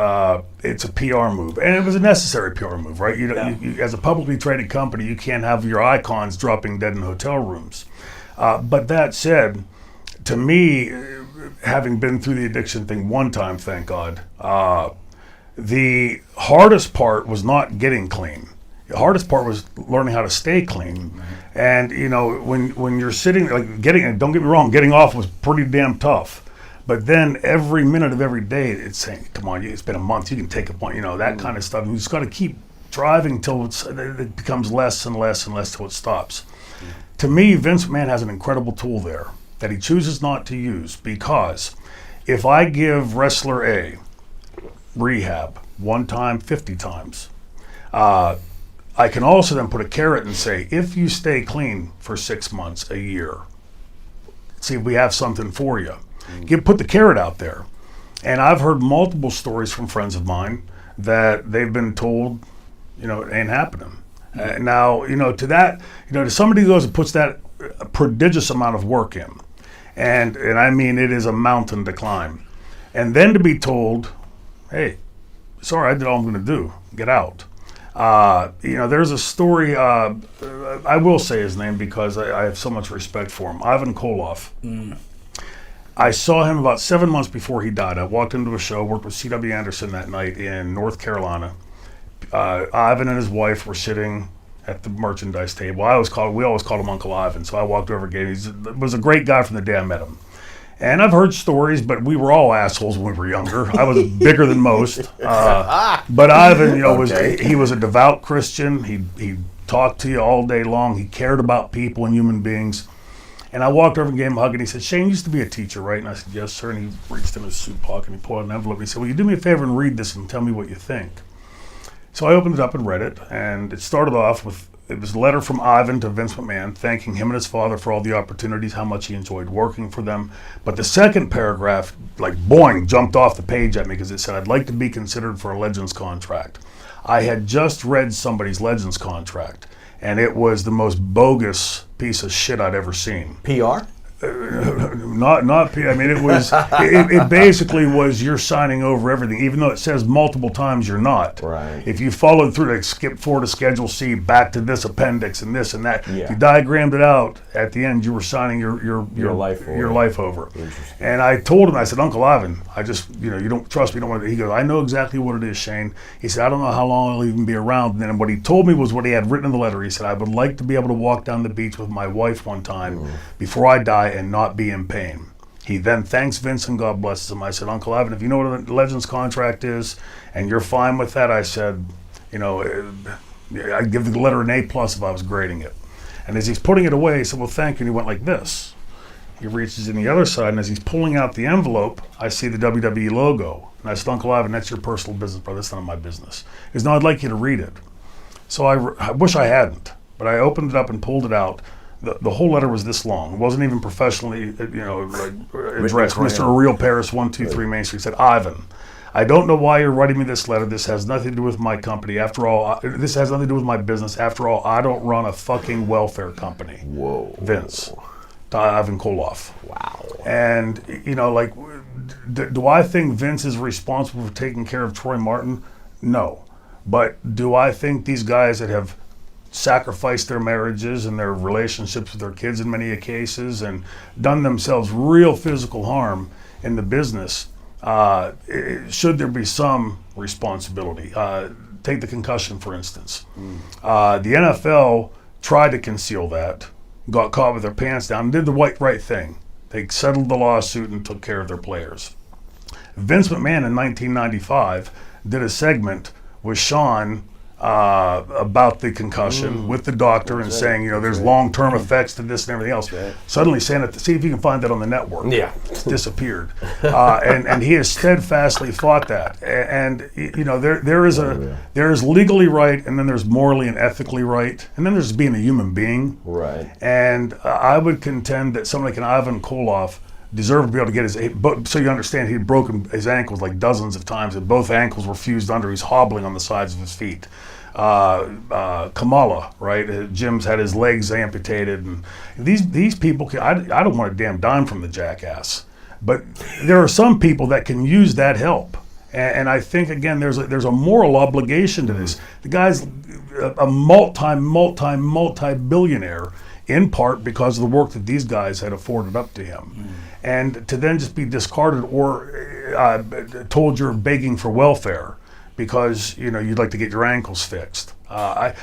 A: it's a PR move, and it was a necessary PR move, right? You, as a publicly traded company, you can't have your icons dropping dead in hotel rooms. But that said, to me, having been through the addiction thing one time, thank God, the hardest part was not getting clean. The hardest part was learning how to stay clean. And when you're sitting, like don't get me wrong, getting off was pretty damn tough. But then every minute of every day, it's saying, come on, it's been a month, you can take a point, that kind of stuff. You just got to keep driving till it becomes less and less and less till it stops. To me, Vince McMahon has an incredible tool there that he chooses not to use, because if I give wrestler A rehab 1 time, 50 times, I can also then put a carrot and say, if you stay clean for 6 months, a year, see if we have something for you. Put the carrot out there. And I've heard multiple stories from friends of mine that they've been told, it ain't happening. Now, to that, to somebody who goes and puts that prodigious amount of work in, and I mean it is a mountain to climb, and then to be told, hey, sorry, I did all I'm going to do. Get out. There's a story, I will say his name because I have so much respect for him. Ivan Koloff. I saw him about 7 months before he died. I walked into a show, worked with C.W. Anderson that night in North Carolina. Ivan and his wife were sitting at the merchandise table. We always called him Uncle Ivan. So I walked over again. He was a great guy from the day I met him. And I've heard stories, but we were all assholes when we were younger. I was bigger than most. But Ivan, he was a devout Christian. He talked to you all day long. He cared about people and human beings. And I walked over and gave him a hug, and he said, Shane, you used to be a teacher, right? And I said, yes, sir. And he reached in his suit pocket and he pulled out an envelope. And he said, will you do me a favor and read this and tell me what you think? So I opened it up and read it, and it started off with, it was a letter from Ivan to Vince McMahon, thanking him and his father for all the opportunities, how much he enjoyed working for them. But the second paragraph, like boing, jumped off the page at me because it said, I'd like to be considered for a Legends contract. I had just read somebody's Legends contract, and it was the most bogus piece of shit I'd ever seen.
J: PR?
A: Not PR. I mean, it was. It basically was you're signing over everything, even though it says multiple times you're not.
J: Right.
A: If you followed through, like skip forward to Schedule C, back to this appendix and this and that.
J: Yeah.
A: If you diagrammed it out at the end, you were signing your life over. And I told him, I said, Uncle Ivan, I just, you don't trust me. You don't want to. He goes, I know exactly what it is, Shane. He said, I don't know how long I'll even be around. And then what he told me was what he had written in the letter. He said, I would like to be able to walk down the beach with my wife one time before I die and not be in pain. He then thanks Vince and God blesses him. I said, Uncle Ivan, if you know what a Legends contract is and you're fine with that, I said, I'd give the letter an A+ if I was grading it. And as he's putting it away, he said, well, thank you. And he went like this. He reaches in the other side, and as he's pulling out the envelope, I see the WWE logo. And I said, Uncle Ivan, that's your personal business, brother. That's none of my business. He goes, no, I'd like you to read it. So I wish I hadn't, but I opened it up and pulled it out. The whole letter was this long. It wasn't even professionally, addressed. Mr. Real Paris, 123 Main Street said, Ivan, I don't know why you're writing me this letter. This has nothing to do with my company. After all, this has nothing to do with my business. After all, I don't run a fucking welfare company.
J: Whoa.
A: Vince. To Ivan Koloff.
J: Wow.
A: And, do I think Vince is responsible for taking care of Troy Martin? No. But do I think these guys that have sacrificed their marriages and their relationships with their kids in many cases and done themselves real physical harm in the business, should there be some responsibility? Take the concussion, for instance. The NFL tried to conceal that, got caught with their pants down, and did the right thing. They settled the lawsuit and took care of their players. Vince McMahon in 1995 did a segment with Sean about the concussion with the doctor and saying, there's long-term effects to this and everything else. Suddenly saying it, see if you can find that on the network.
J: Yeah.
A: It's disappeared. And he has steadfastly fought that. And there is legally right, and then there's morally and ethically right, and then there's being a human being.
J: Right.
A: And I would contend that somebody like Ivan Koloff deserved to be able to get so you understand, he'd broken his ankles like dozens of times, and both ankles were fused under. He's hobbling on the sides of his feet. Kamala, right? Jim's had his legs amputated, and these people. I don't want a damn dime from the jackass, but there are some people that can use that help, and I think again there's a moral obligation to this. The guy's a multi-billionaire, in part because of the work that these guys had afforded up to him. And to then just be discarded or told you're begging for welfare because you'd like to get your ankles fixed. I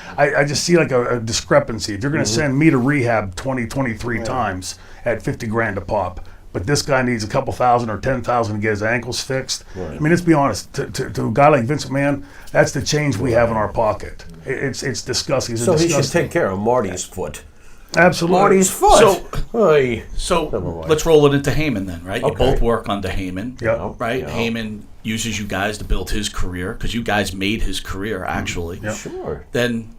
A: just see like a discrepancy. If you're going to send me to rehab 23 times at $50,000 a pop, but this guy needs a couple thousand or 10,000 to get his ankles fixed. Right. I mean, let's be honest. To a guy like Vince McMahon, that's the change we have in our pocket. It's disgusting.
J: So he should take care of Marty's foot.
A: Absolutely.
J: Marty's foot.
H: So let's roll it into Heyman then, right? You both work under Heyman, right?
J: Yeah.
H: Heyman uses you guys to build his career because you guys made his career, actually.
J: Sure.
H: Then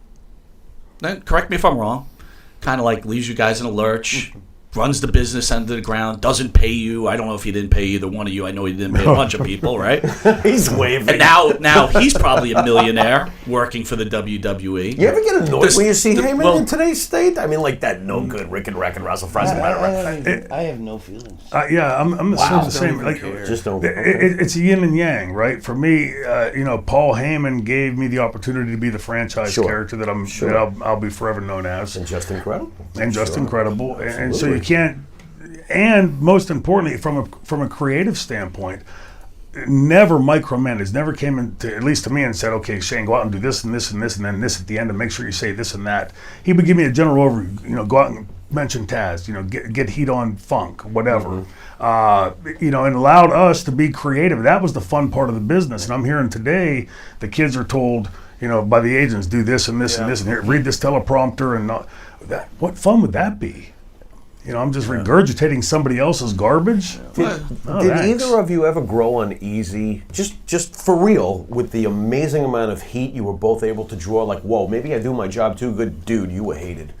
H: correct me if I'm wrong, kind of like leaves you guys in a lurch, runs the business under the ground, doesn't pay you. I don't know if he didn't pay either one of you. I know he didn't pay a bunch of people, right?
J: He's waving.
H: And now he's probably a millionaire working for the WWE.
J: You ever get annoyed when you see Heyman in
H: well,
J: today's state? I mean, like that no good Rick and Rack and Russell
D: I have no feelings.
A: Yeah, I'm the same. Like,
J: Just don't.
A: it's a yin and yang, right? For me, Paul Heyman gave me the opportunity to be the franchise character that I'll be forever known as,
J: And just incredible.
A: Incredible, and so you can't. And most importantly, from a creative standpoint, never micromanaged. Never came into, at least to me, and said, "Okay, Shane, go out and do this and this and this and then this at the end, and make sure you say this and that." He would give me a general overview. Go out and mention Taz. Get heat on Funk, whatever. And allowed us to be creative. That was the fun part of the business. And I'm hearing today the kids are told, by the agents, do this and this and this and here, read this teleprompter and that. What fun would that be? I'm just regurgitating somebody else's garbage.
J: Did either of you ever grow uneasy, just for real, with the amazing amount of heat you were both able to draw? Like, whoa, maybe I do my job too good. Dude, you were hated.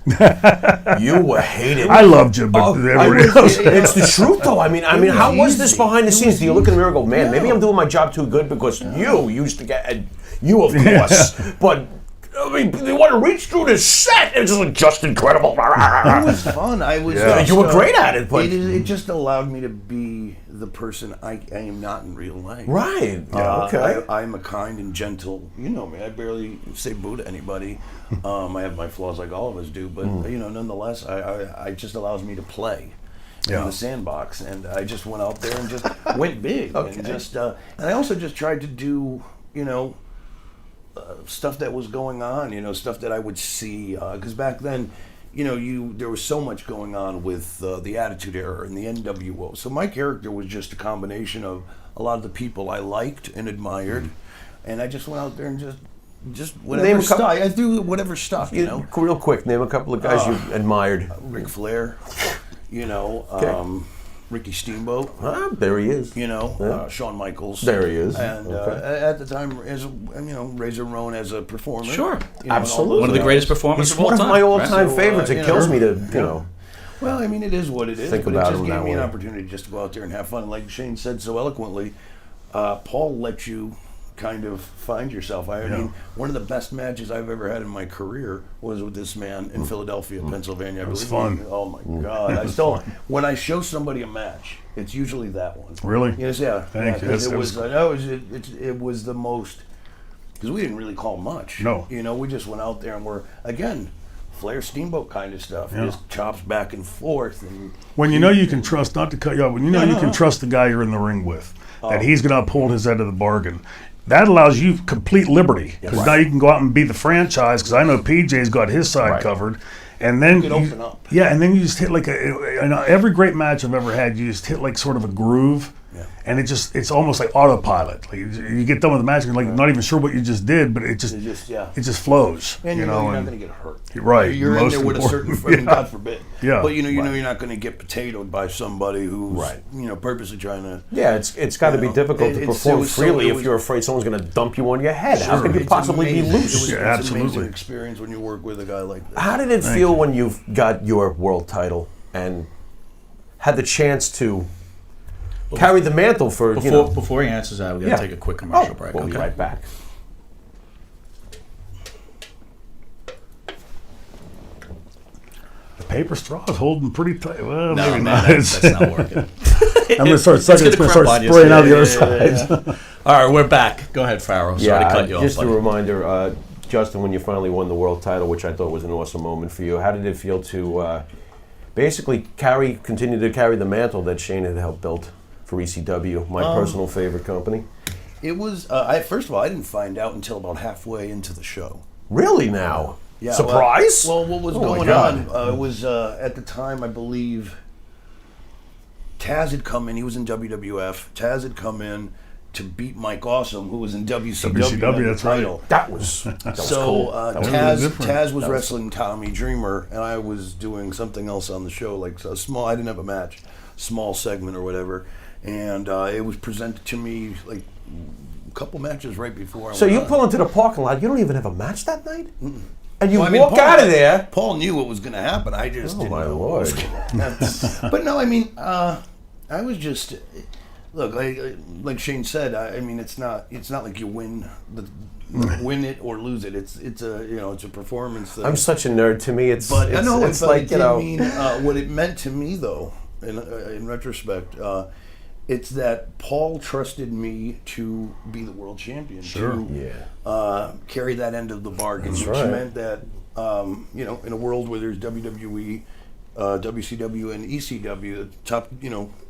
J: You were hated.
A: I loved you, but everybody else.
J: It's the truth, though. I mean, how was this behind the scenes? Do you look in the mirror and go, man, maybe I'm doing my job too good because you used to get, you of course, but... I mean, they want to reach through this set. It's just incredible.
D: It was fun.
J: You were great at it, but
D: it just allowed me to be the person I am not in real life.
J: Right. Yeah. Okay.
D: I'm a kind and gentle. You know me. I barely say boo to anybody. I have my flaws like all of us do, but nonetheless, I just allows me to play. In the sandbox, and I just went out there and just went big, and and I also just tried to do stuff that was going on, stuff that I would see, because back then, there was so much going on with the Attitude Era and the NWO. So my character was just a combination of a lot of the people I liked and admired, and I just went out there and just whatever stuff. I do whatever stuff,
J: Real quick, name a couple of guys you admired.
D: Ric Flair, Ricky Steamboat.
J: There he is.
D: Shawn Michaels.
J: There he is.
D: And at the time, as Razor Ramon as a performer.
H: Sure.
J: Absolutely.
H: One of the greatest performers of all
J: time.
H: time.
J: One of my all-time favorites. It kills me to,
D: Well, I mean, it is what it is.
J: Think
D: but
J: about
D: it just
J: him
D: gave
J: that
D: me an
J: way.
D: opportunity just to go out there and have fun. Like Shane said so eloquently, Paul let you kind of find yourself. I mean, one of the best matches I've ever had in my career was with this man in Philadelphia, Pennsylvania. It
A: was fun.
D: Oh my God! I still, when I show somebody a match, it's usually that one.
A: Really?
D: Yes, yeah.
A: Thank you.
D: It was the most, because we didn't really call much.
A: No.
D: We just went out there and we're again. Flair Steamboat kind of stuff, just chops back and forth. And
A: when you can trust, not to cut you off, when you can trust the guy you're in the ring with, that he's going to uphold his end of the bargain. That allows you complete liberty because now you can go out and be the franchise. Because I know PJ's got his side covered, and then
D: you can open up.
A: Yeah, and then you just hit like every great match I've ever had. You just hit like sort of a groove. Yeah. And it's almost like autopilot. Like you get done with the match, and you're like not even sure what you just did, but it just flows.
D: And you're not going to get hurt.
A: Right.
D: You're in there with a certain, God forbid.
A: Yeah.
D: But you're not going to get potatoed by somebody who's purposely trying to.
J: Yeah, it's got to be difficult to perform freely if you're afraid someone's going to dump you on your head.
D: Sure.
J: How could you possibly be loose?
D: It's
A: absolutely.
D: an amazing experience when you work with a guy like that.
J: How did it feel when you got your world title and had the chance to carry the mantle for,
H: Before he answers that, we got to take a quick commercial break.
J: We'll be right back.
A: The paper straw is holding pretty tight. Well,
H: No,
A: maybe
H: man,
A: not.
H: that's not working.
A: I'm going to start sucking. It's going to start spraying out the other side.
H: All right, we're back. Go ahead, Pharaoh. Sorry to cut you off.
J: Just a
H: buddy.
J: reminder, Justin, when you finally won the world title, which I thought was an awesome moment for you, how did it feel to basically continue to carry the mantle that Shane had helped build for ECW, my personal favorite company?
D: It was, first of all, I didn't find out until about halfway into the show.
J: Really now?
D: Yeah.
J: Surprise?
D: Well, what was going on was at the time, I believe, Taz had come in. He was in WWF. Taz had come in to beat Mike Awesome, who was in WCW.
A: That's
D: title.
A: right.
J: That was cool.
D: Taz was wrestling Tommy Dreamer, and I was doing something else on the show, like a small. I didn't have a match, small segment or whatever, and it was presented to me like a couple matches right before.
J: So you pull into the parking lot. You don't even have a match that night? And you
D: Well, I mean,
J: walk out of there.
D: Paul knew what was going to happen. I just didn't
J: my
D: know what
J: Lord.
D: was going to happen. But no, I mean, I was just look like Shane said. I mean, it's not like you win it or lose it. It's a performance.
J: I'm such a nerd. To me, it's
D: But I know
J: it's like
D: it did mean what it meant to me though. In retrospect, it's that Paul trusted me to be the world champion.
A: Sure.
D: To carry that end of the bargain, which meant that in a world where there's WWE, WCW, and ECW, the top,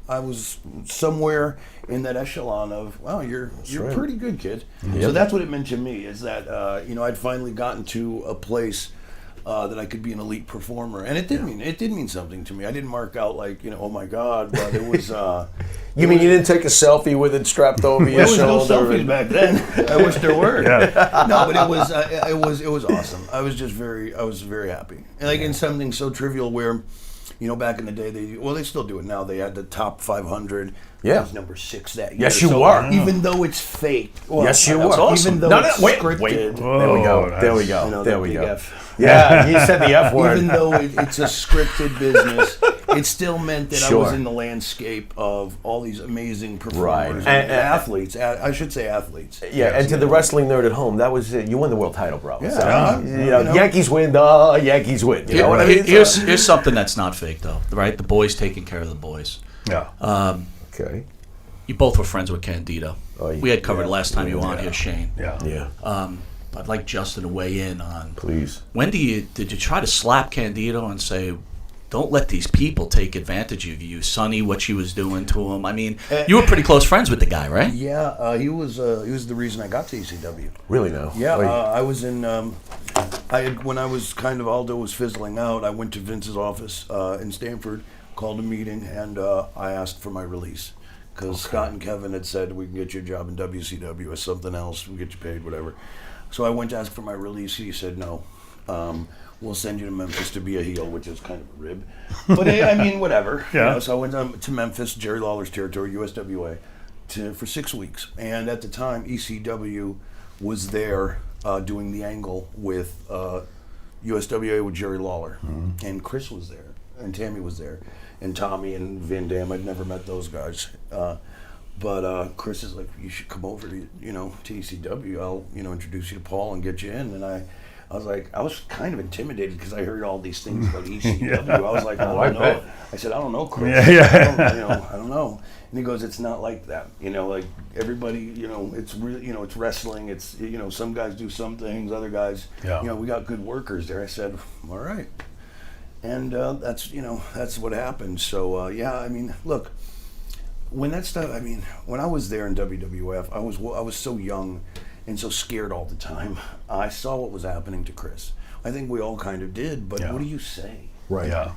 D: I was somewhere in that echelon of, wow, you're pretty good, kid.
J: Yep.
D: So that's what it meant to me, is that I'd finally gotten to a place that I could be an elite performer, and it did mean something to me. I didn't mark out like, oh my God, but it was.
J: You mean you didn't take a selfie with it strapped over your
D: There was no
J: shoulder?
D: selfies back then. I wish there were. No, but it was awesome. I was very happy. And like in something so trivial where, back in the day they still do it now. They had the top 500.
J: Yeah.
D: I was number 6 that year.
J: Yes, you
D: So
J: were.
D: Even though it's fake. Well,
J: Yes, you
D: that was
J: were.
D: awesome. Even though it's scripted.
J: There we go. There we go.
D: that
J: There we
D: big
J: go.
D: F.
J: Yeah, you said the F word.
D: Even though it's a scripted business, it still meant that I was
J: Sure.
D: in the landscape of all these amazing
J: Right.
D: performers
J: And
D: athletes. I should say athletes.
J: Yeah, and to the wrestling nerd at home, that was it. You won the world title, bro.
D: Yeah.
J: So, Yankees win, the Yankees win. You know what I mean?
H: Here's something that's not fake, though, right? The boys taking care of the boys.
A: Yeah.
J: Okay.
H: You both were friends with Candido.
J: Oh, yeah.
H: We had covered last time you were on here, Shane.
A: Yeah.
H: I'd like Justin to weigh in on.
J: Please.
H: When did you try to slap Candido and say, don't let these people take advantage of you, Sonny? What she was doing to him. I mean, you were pretty close friends with the guy, right?
D: Yeah, he was the reason I got to ECW.
J: Really now?
D: Yeah, I was in. When I was kind of Aldo was fizzling out, I went to Vince's office in Stamford, called a meeting, and I asked for my release because Scott and Kevin had said we can get you a job in WCW or something else, we'll get you paid, whatever. So I went to ask for my release. He said no. We'll send you to Memphis to be a heel, which is kind of a rib. But I mean, whatever.
A: Yeah.
D: So I went to Memphis, Jerry Lawler's territory, USWA, for 6 weeks. And at the time, ECW was there doing the angle with USWA with Jerry Lawler. Mm-hmm. And Chris was there, and Tammy was there, and Tommy and Van Dam. I'd never met those guys. But Chris is like, you should come over to ECW. I'll introduce you to Paul and get you in. And I was like, I was kind of intimidated because I heard all these things about ECW. I was like, I don't know. I said, I don't know, Chris. I don't know. And he goes, it's not like that. Like everybody, it's really, it's wrestling. It's, some guys do some things, other guys, we got good workers there. I said, all right. And that's what happened. So, I mean, look. When that stuff, when I was there in WWF, I was so young and so scared all the time. I saw what was happening to Chris. I think we all kind of did, but what do you say?
J: Right.
A: Yeah.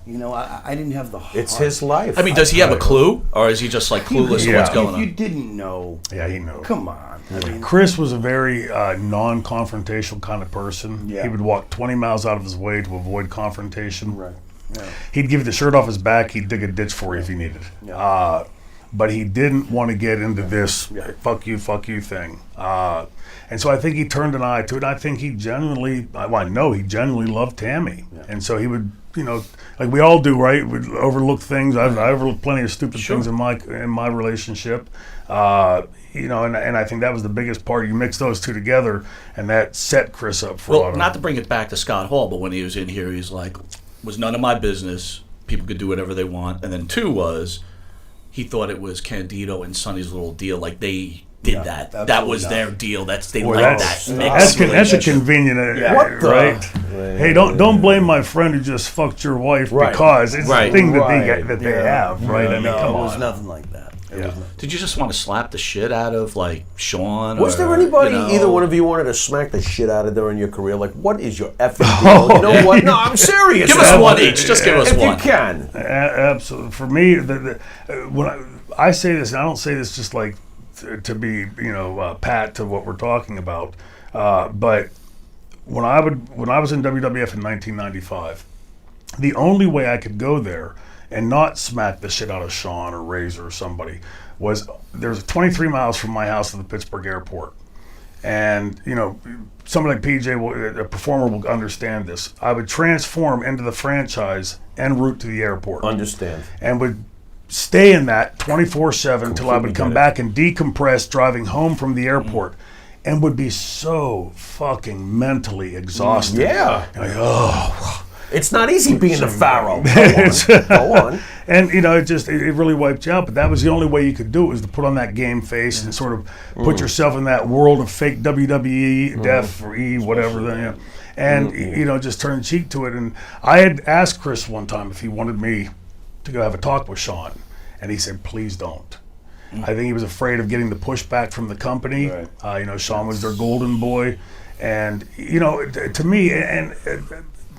D: I didn't have the heart.
J: It's his life.
H: I mean, does he have a clue, or is he just like clueless to what's going
D: If
H: on?
D: you didn't know,
A: He knew.
D: come on.
A: Chris was a very non-confrontational kind of person.
D: Yeah.
A: He would walk 20 miles out of his way to avoid confrontation.
D: Right. Yeah.
A: He'd give you the shirt off his back. He'd dig a ditch for you if you needed.
D: Yeah.
A: But he didn't want to get into this fuck you thing. And so I think he turned an eye to it. I think he genuinely, I know he genuinely loved Tammy. Yeah. And so he would, like we all do, right? We'd overlook things. I overlooked plenty of stupid things in my relationship. And I think that was the biggest part. You mix those two together, and that set Chris up for a lot of.
H: Not to bring it back to Scott Hall, but when he was in here, he was like, was none of my business. People could do whatever they want. And then 2 was, he thought it was Candido and Sonny's little deal. Like they did that. That was their deal. They liked that mix.
A: That's a convenient, right? Hey, don't blame my friend who just fucked your wife because it's the thing that they have, right? I mean, come on.
D: It was nothing like that.
H: Did you just want to slap the shit out of like Sean?
J: Was there anybody, either one of you wanted to smack the shit out of during your career? Like, what is your effing deal? You know what? No, I'm serious.
H: Give us one each. Just give us
J: if
H: one.
J: If you can.
A: Absolutely. For me, when I say this, and I don't say this just like to be, pat to what we're talking about, but when I was in WWF in 1995, the only way I could go there and not smack the shit out of Sean or Razor or somebody was there's 23 miles from my house to the Pittsburgh airport. And, you know, somebody like PJ, a performer, will understand this. I would transform into the franchise en route to the airport.
J: Understand.
A: And would stay in that 24/7 until I would come
J: get it.
A: back and decompress driving home from the airport. And would be so fucking mentally exhausted.
J: Yeah.
A: Like, oh.
J: It's not easy being the Pharaoh. Go on.
A: And, you know, it really wiped you out. But that was the only way you could do it, was to put on that game face and sort of put yourself in that world of fake WWE, Def or E, whatever. Then, you know, and, you know, just turn cheek to it. And I had asked Chris one time if he wanted me to go have a talk with Sean. And he said, please don't. I think he was afraid of getting the pushback from the company.
D: Right.
A: You know, Sean was their golden boy. And, you know, to me, and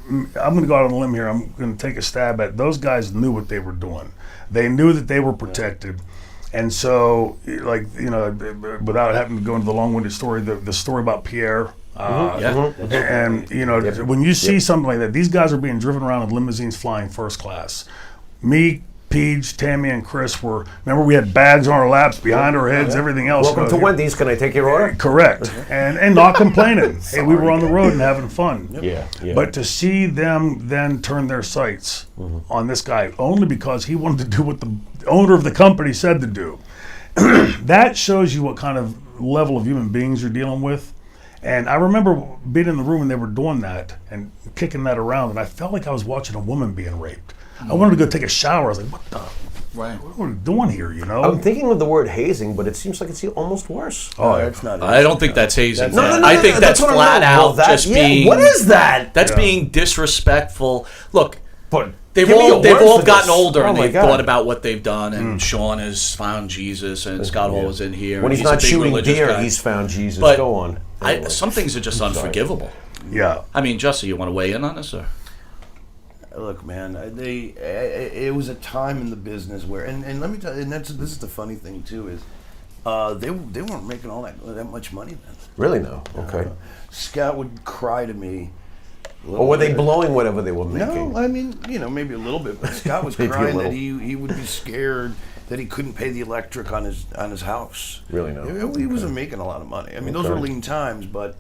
A: I'm going to go out on a limb here. I'm going to take a stab at it. Those guys knew what they were doing. They knew that they were protected. And so, like, you know, without having to go into the long-winded story, the story about Pierre. And, you know, when you see something like that, these guys are being driven around in limousines flying first class. Me, Peach, Tammy, and Chris remember we had bags on our laps, behind our heads, everything else.
J: Welcome to Wendy's. Can I take your order?
A: Correct. And not complaining. Hey, we were on the road and having fun.
J: Yeah.
A: But to see them then turn their sights on this guy only because he wanted to do what the owner of the company said to do, that shows you what kind of level of human beings you're dealing with. And I remember being in the room when they were doing that and kicking that around, and I felt like I was watching a woman being raped. I wanted to go take a shower. I was like, what the?
H: Right.
A: What are we doing here, you know?
J: I'm thinking of the word hazing, but it seems like it's almost worse.
D: Oh, that's not.
H: I don't think that's hazing.
J: No,
H: I think that's
J: what I
H: flat
J: mean.
H: out just being.
J: What is that?
H: That's being disrespectful. Look,
J: But
H: they've
J: give me a
H: all
J: word for
H: gotten
J: this.
H: older
J: Oh
H: and
J: my
H: they've
J: God.
H: thought about what they've done. And Sean has found Jesus, and Scott Hall was in here.
J: When
H: and
J: he's not
H: a big
J: shooting
H: religious
J: deer,
H: guy.
J: he's found Jesus.
H: But
J: Go on. Anyway.
H: Some things are just unforgivable.
A: Yeah.
H: I mean, Jussie, you want to weigh in on this, or?
D: Look, man, it was a time in the business where, and let me tell you, and this is the funny thing too, is they weren't making all that much money then.
J: Really? No. Okay.
D: Scott would cry to me.
J: Or were they blowing whatever they were making?
D: No, I mean, you know, maybe a little bit, but Scott was
J: Maybe a
D: crying that
J: little.
D: he would be scared that he couldn't pay the electric on his house.
J: Really? No.
D: He wasn't making a lot of money. I mean, those were lean times, but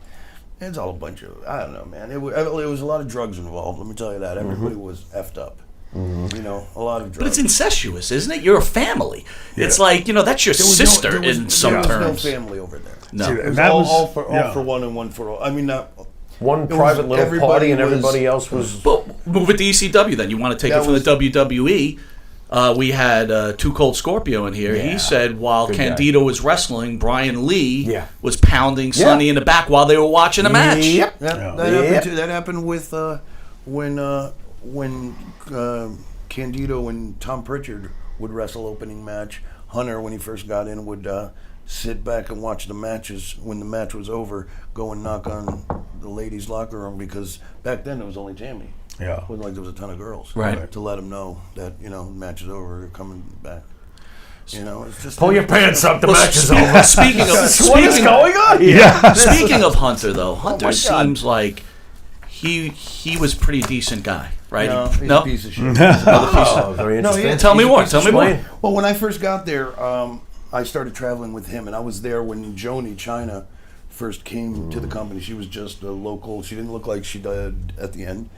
D: it's all a bunch of, I don't know, man. It was a lot of drugs involved. Let me tell you that. Everybody was effed up. You know, a lot of drugs.
H: But it's incestuous, isn't it? You're a family. It's like, you know, that's your sister in some terms.
D: There was no family over there.
H: No.
A: See,
D: It was
A: that
D: all
A: was-
D: for one and one for all. I mean, not
J: One
D: It was-
J: private little
D: everybody
J: party and
D: was-
J: everybody else was.
H: Well, move it to ECW then. You want to take
D: That
H: it from
D: was-
H: the WWE. We had Too Cold Scorpio in here. He said while
J: Good guy.
H: Candido was wrestling, Brian Lee
J: Yeah.
H: was pounding Sonny in the back while they were watching a match.
J: Yep.
D: That
J: Yeah.
D: happened too. That happened with when Candido and Tom Pritchard would wrestle opening match. Hunter, when he first got in, would sit back and watch the matches. When the match was over, go and knock on the ladies' locker room, because back then it was only Tammy.
A: Yeah.
D: It wasn't like there was a ton of girls.
H: Right.
D: To let them know that, the match is over, they're coming back. It's just
J: Pull your pants up. The
H: Well,
J: match is
H: spe-
J: over.
H: Speaking of
J: What is
H: speaking,
J: going on?
A: Yeah.
H: speaking of Hunter, though, Hunter
J: God.
H: seems like he was a pretty decent guy, right?
D: No, he's
H: No?
D: a piece of shit.
J: Oh, very interesting.
D: yeah.
H: Tell me more. Tell me more.
J: Explain.
D: Well, when I first got there, I started traveling with him, and I was there when Joni China first came to the company. She was just a local. She didn't look like she did at the end,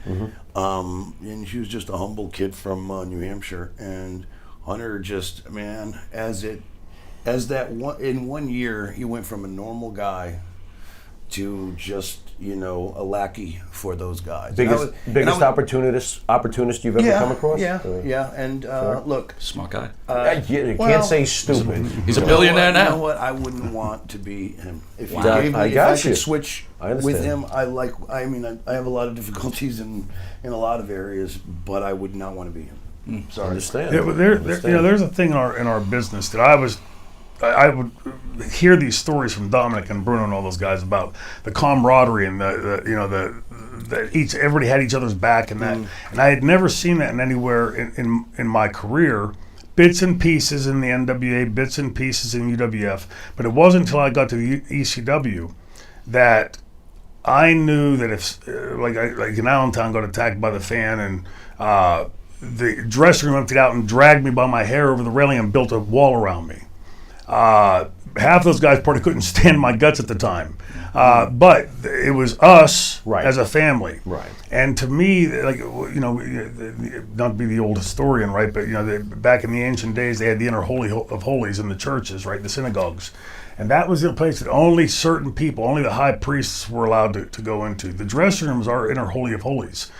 D: and she was just a humble kid from New Hampshire. And Hunter just, man, in 1 year, he went from a normal guy to just a lackey for those guys.
J: Biggest opportunist you've ever come across?
D: Yeah. And look,
H: Smart guy.
J: You
D: well,
J: can't say stupid.
H: He's a billionaire
D: You know
H: now.
D: what? I wouldn't want to be him. If
J: Wow.
D: he gave me,
J: I
D: if
J: got
D: I could
J: you.
D: switch
J: I
D: with
J: understand.
D: him, I have a lot of difficulties in a lot of areas, but I would not want to be him. Sorry.
J: Understand.
A: Yeah, but there's a thing in our business that I would hear these stories from Dominic and Bruno and all those guys about the camaraderie and everybody had each other's back and that, and I had never seen that anywhere in my career. Bits and pieces in the NWA, bits and pieces in UWF, but it wasn't until I got to the ECW that I knew that if like in Allentown got attacked by the fan and the dressing room emptied out and dragged me by my hair over the railing and built a wall around me. half those guys probably couldn't stand my guts at the time. But it was us as a family.
J: Right.
A: And to me, like, you know, not to be the old historian, right? But, you know, back in the ancient days, they had the inner holy of holies in the churches, right? The synagogues. And that was the place that only certain people, only the high priests were allowed to go into. The dressing rooms are inner holy of holies.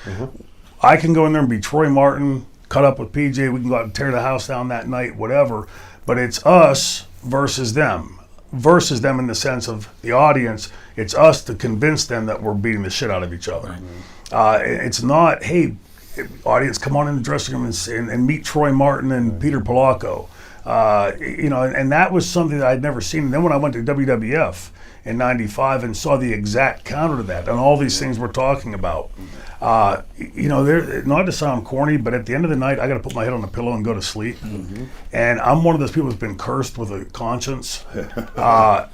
A: I can go in there and be Troy Martin, cut up with PJ. We can go out and tear the house down that night, whatever. But it's us versus them. Versus them in the sense of the audience. It's us to convince them that we're beating the shit out of each other. It's not, hey, audience, come on in the dressing room and meet Troy Martin and Peter Polacco. You know, and that was something that I'd never seen. And then when I went to WWF in '95 and saw the exact counter to that, and all these things we're talking about, you know, not to sound corny, but at the end of the night, I got to put my head on a pillow and go to sleep. And I'm one of those people who's been cursed with a conscience.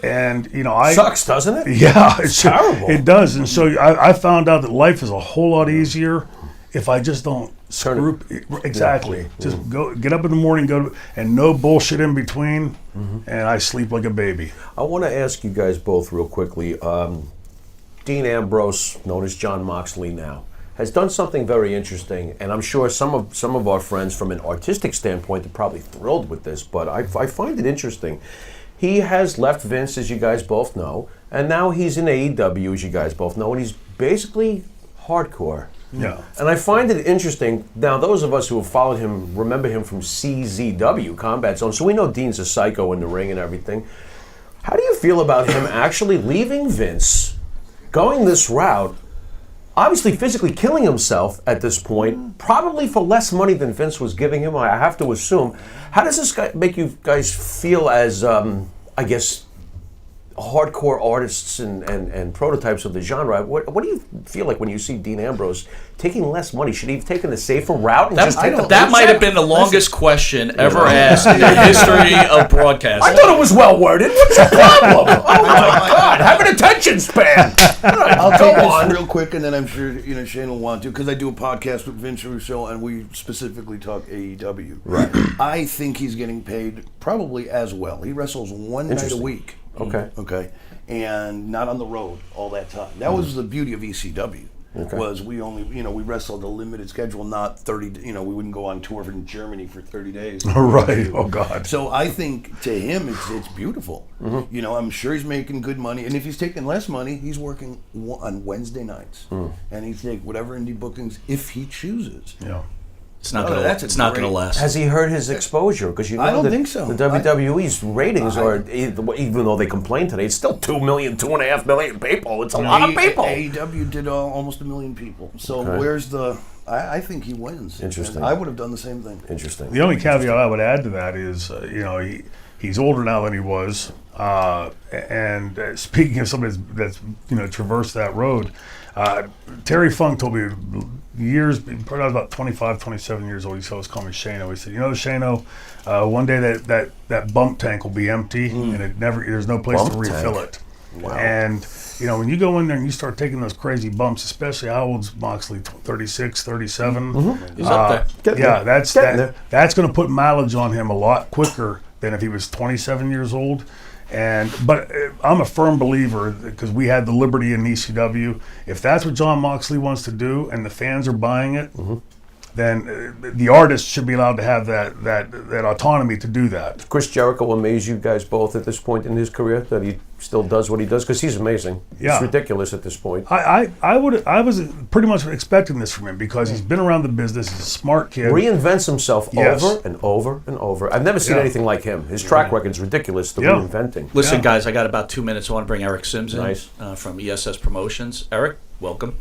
A: And you know,
J: sucks, doesn't it?
A: Yeah,
J: it's terrible.
A: It does. And so I found out that life is a whole lot easier if I just don't screw. Exactly. Just go, get up in the morning, and no bullshit in between, and I sleep like a baby.
J: I want to ask you guys both real quickly. Dean Ambrose, known as John Moxley now, has done something very interesting, and I'm sure some of our friends from an artistic standpoint are probably thrilled with this, but I find it interesting. He has left Vince, as you guys both know, and now he's in AEW, as you guys both know, and he's basically hardcore.
A: Yeah.
J: And I find it interesting. Now, those of us who have followed him remember him from CZW, Combat Zone, so we know Dean's a psycho in the ring and everything. How do you feel about him actually leaving Vince, going this route, obviously physically killing himself at this point, probably for less money than Vince was giving him, I have to assume. How does this guy make you guys feel as, I guess, hardcore artists and prototypes of the genre? What do you feel like when you see Dean Ambrose taking less money? Should he have taken a safer route? And
H: That might have been the longest question ever asked in the history of broadcasting.
J: I thought it was well worded. What's the problem? Oh my God! Have an attention span.
D: I'll take this real quick, and then I'm sure Shane will want to, because I do a podcast with Vince Russo, and we specifically talk AEW.
J: Right.
D: I think he's getting paid probably as well. He wrestles one night a week. Okay. And not on the road all that time. That was the beauty of ECW. Was we only, we wrestled a limited schedule, not 30, we wouldn't go on tour in Germany for 30 days.
A: Right. Oh, God.
D: So I think to him, it's beautiful. I'm sure he's making good money. And if he's taking less money, he's working on Wednesday nights. And he's taking whatever indie bookings if he chooses.
A: Yeah.
H: It's not going to last.
J: Has he heard his exposure? Because
D: I don't think so.
J: The WWE's ratings are, even though they complain today, it's still 2 million, 2.5 million people. It's a lot of people.
D: AEW did almost 1 million people. So where's the? I think he wins.
J: Interesting.
D: And I would have done the same thing.
J: Interesting.
A: The only caveat I would add to that is, he's older now than he was. And speaking of somebody that's traversed that road, Terry Funk told me years, probably I was about 25, 27 years old. He always called me Shano. He said, Shano, one day that bump tank will be empty, and there's no place to refill it.
J: Wow.
A: And when you go in there and you start taking those crazy bumps, especially how old's Moxley, 36, 37.
H: He's up there.
A: That's going to put mileage on him a lot quicker than if he was 27 years old. But I'm a firm believer, because we had the liberty in ECW. If that's what John Moxley wants to do and the fans are buying it, then the artist should be allowed to have that autonomy to do that.
J: Chris Jericho amaze you guys both at this point in his career, that he still does what he does? Because he's amazing.
A: Yeah.
J: It's ridiculous at this point.
A: I was pretty much expecting this from him, because he's been around the business. He's a smart kid.
J: Reinvents himself
A: Yes.
J: over and over and over. I've never seen anything like him. His track record's ridiculous, the reinventing.
H: Listen, guys, I got about 2 minutes. I want to bring Eric Sims in
J: Nice.
H: From ESS Promotions. Eric, welcome.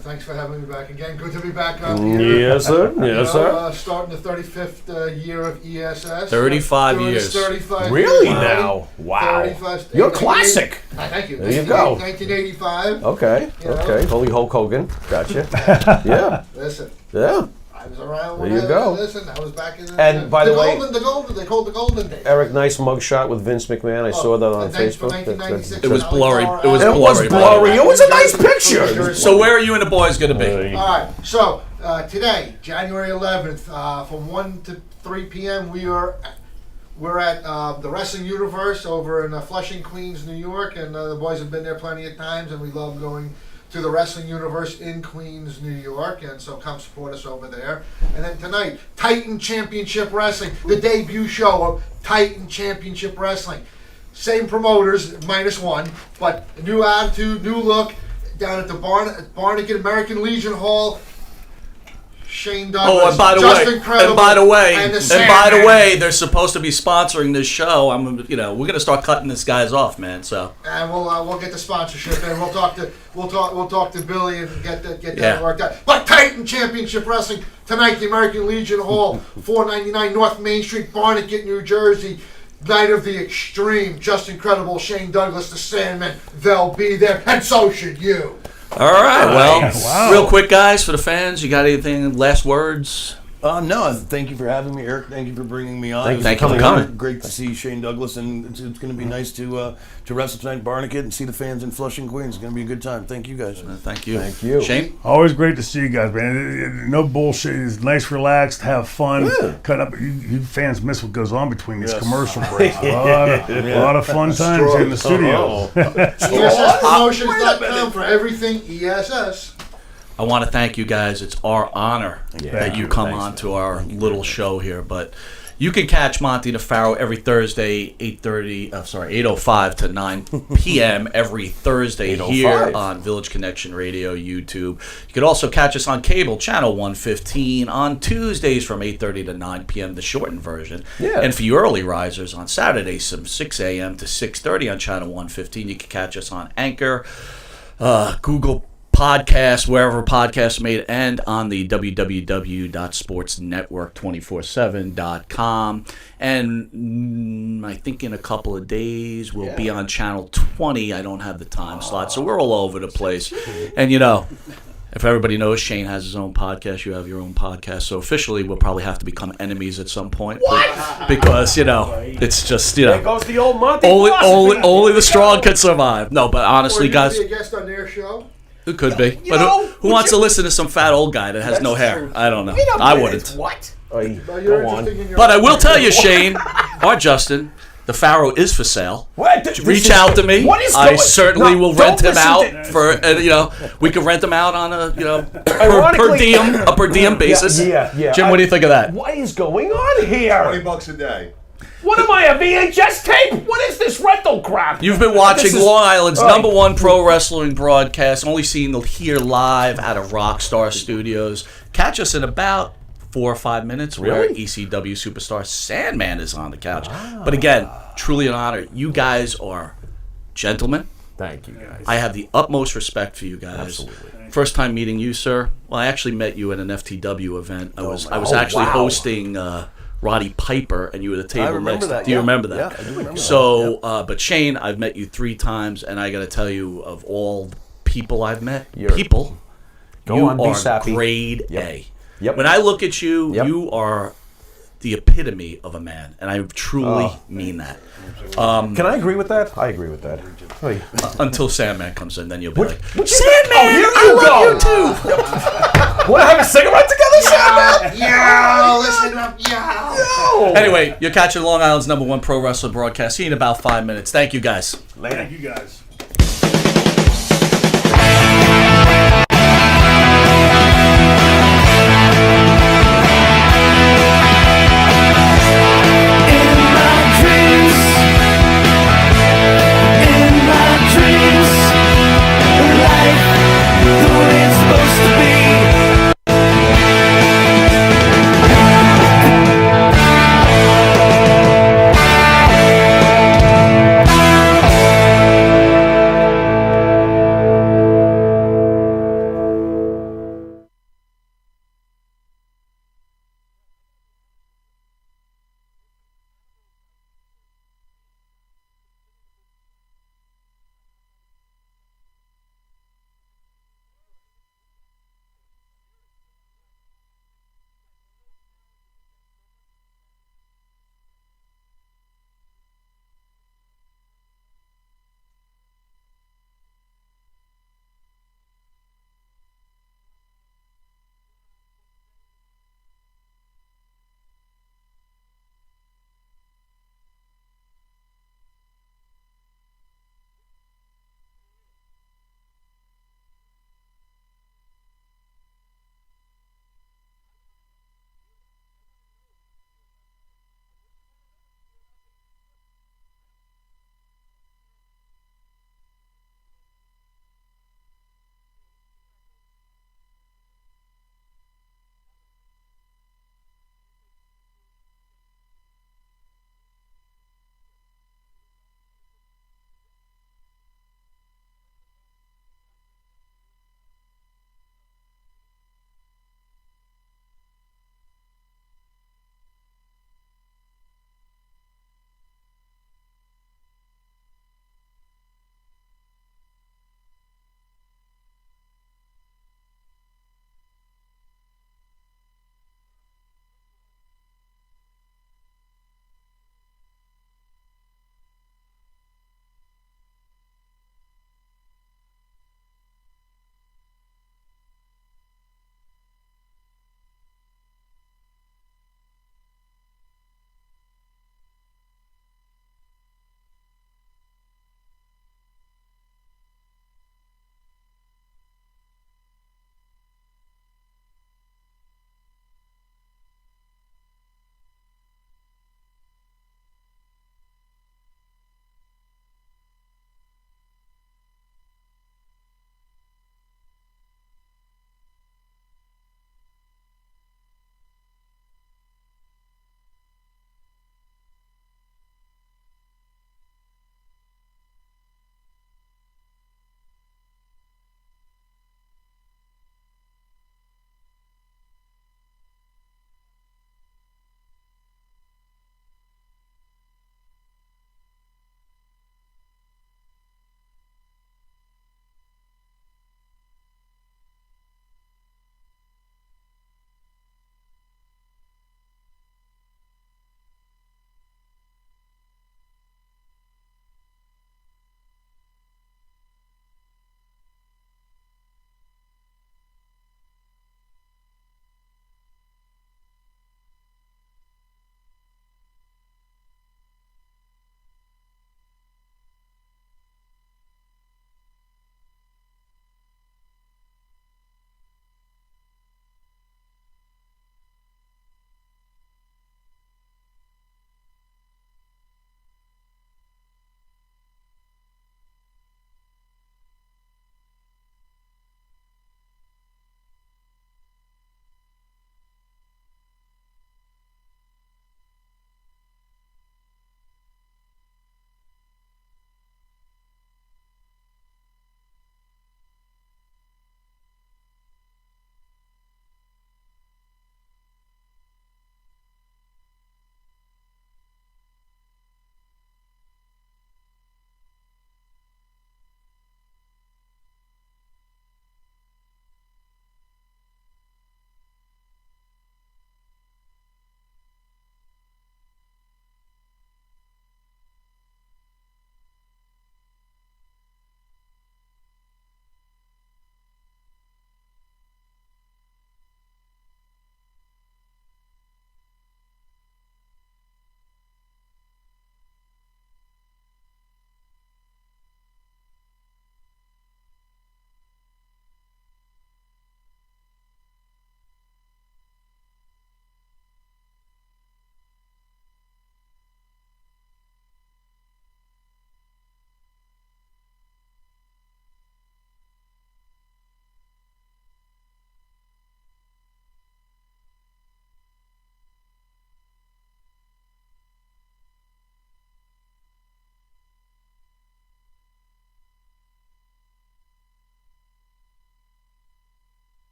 K: Thanks for having me back again. Good to be back up here.
J: Yes, sir. Yes, sir.
K: Starting the 35th year of ESS.
H: 35 years.
K: 35
J: Really
K: years.
J: now? Wow.
K: 35,
J: You're a classic.
K: Thank you.
J: There you go.
K: 1985.
J: Okay. Okay. Holy Hulk Hogan. Gotcha. Yeah.
K: Listen.
J: Yeah.
K: I was around
J: There
K: when
J: you go.
K: Listen, I was back in the
J: And by the way,
K: they called the golden days.
J: Eric, nice mugshot with Vince McMahon. I saw that on
K: and thanks for
J: Facebook.
K: 1996.
H: It was blurry. It was
J: It was blurry. It was a nice picture.
H: So where are you and the boys going to be?
K: All right. So today, January 11th, from 1 to 3 p.m., We're at the Wrestling Universe over in Flushing, Queens, New York, and the boys have been there plenty of times, and we love going to the Wrestling Universe in Queens, New York, and so come support us over there. And then tonight, Titan Championship Wrestling, the debut show of Titan Championship Wrestling. Same promoters, -1, but a new attitude, new look, down at the Barnegat American Legion Hall. Shane Douglas,
H: Oh, and by the way, they're supposed to be sponsoring this show. We're gonna start cutting these guys off, man. So,
K: and we'll get the sponsorship, and we'll talk to Billy and get that worked out. But Titan Championship Wrestling tonight, the American Legion Hall, 499 North Main Street, Barnegat, New Jersey. Night of the Extreme, just incredible. Shane Douglas, the Sandman, they'll be there, and so should you.
H: all right. Well, real quick, guys, for the fans, you got anything? Last words?
D: No, thank you for having me, Eric. Thank you for bringing me on.
H: Thank you for coming.
D: Great to see Shane Douglas, and it's going to be nice to wrestle tonight in Barnegat and see the fans in Flushing, Queens. It's going to be a good time. Thank you, guys.
H: Thank you.
J: Thank you.
H: Shane?
A: Always great to see you guys, man. No bullshit. It's nice, relaxed, have fun. Cut up. You fans miss what goes on between these commercial breaks. A lot of fun times here in the studio.
K: ESSpromotions.com for everything ESS.
H: I want to thank you guys. It's our honor that you come on to our little show here. But you can catch Monty DeFaro every Thursday, 8:05 to 9 p.m. every Thursday here on Village Connection Radio, YouTube. You can also catch us on cable, channel 115, on Tuesdays from 8:30 to 9 p.m., the shortened version.
J: Yeah.
H: And for you early risers, on Saturdays from 6 a.m. to 6:30 on channel 115. You can catch us on Anchor, Google Podcast, wherever podcasts made, and on the www.sportsnetwork247.com. And I think in a couple of days we'll be on channel 20. I don't have the time slot, so we're all over the place. And if everybody knows Shane has his own podcast, you have your own podcast. So officially we'll probably have to become enemies at some point. What? Because, it's just,
J: There goes the old Monty
H: only the strong can survive. No, but honestly, guys,
K: Be a guest on their show.
H: it could be. But who wants to listen to some fat old guy that has no hair? I don't know. I wouldn't.
K: What?
J: Go on.
H: But I will tell you, Shane, or Justin, the Pharaoh is for sale. Reach out to me. I certainly will rent him out for, we can rent him out on a, per diem basis.
J: Yeah.
H: Jim, what do you think of that?
J: What is going on here?
I: $20 a day.
J: What am I, a VHS tape? What is this rental crap?
H: You've been watching Long Island's #1 pro wrestling broadcast, only seen here live out of Rockstar Studios. Catch us in about 4 or 5 minutes where ECW superstar Sandman is on the couch. But again, truly an honor. You guys are gentlemen.
J: Thank you, guys.
H: I have the utmost respect for you guys.
J: Absolutely.
H: First time meeting you, sir. Well, I actually met you at an FTW event. I was actually hosting Roddy Piper, and you were the table next to. Do you remember that?
D: Yeah, I do remember
H: that. But Shane, I've met you 3 times, and I got to tell you, of all the people I've met, you are grade A.
J: Yep.
H: When I look at you, you are the epitome of a man, and I truly mean that.
J: Can I agree with that? I agree with that.
H: Until Sandman comes in, then you'll be like,
J: Sandman, I love you too. Want to have a cigarette together, Sandman?
K: Yeah, listen up, yeah.
H: Anyway, you're catching Long Island's #1 pro wrestling broadcast. See you in about 5 minutes. Thank you, guys.
A: Thank you, guys.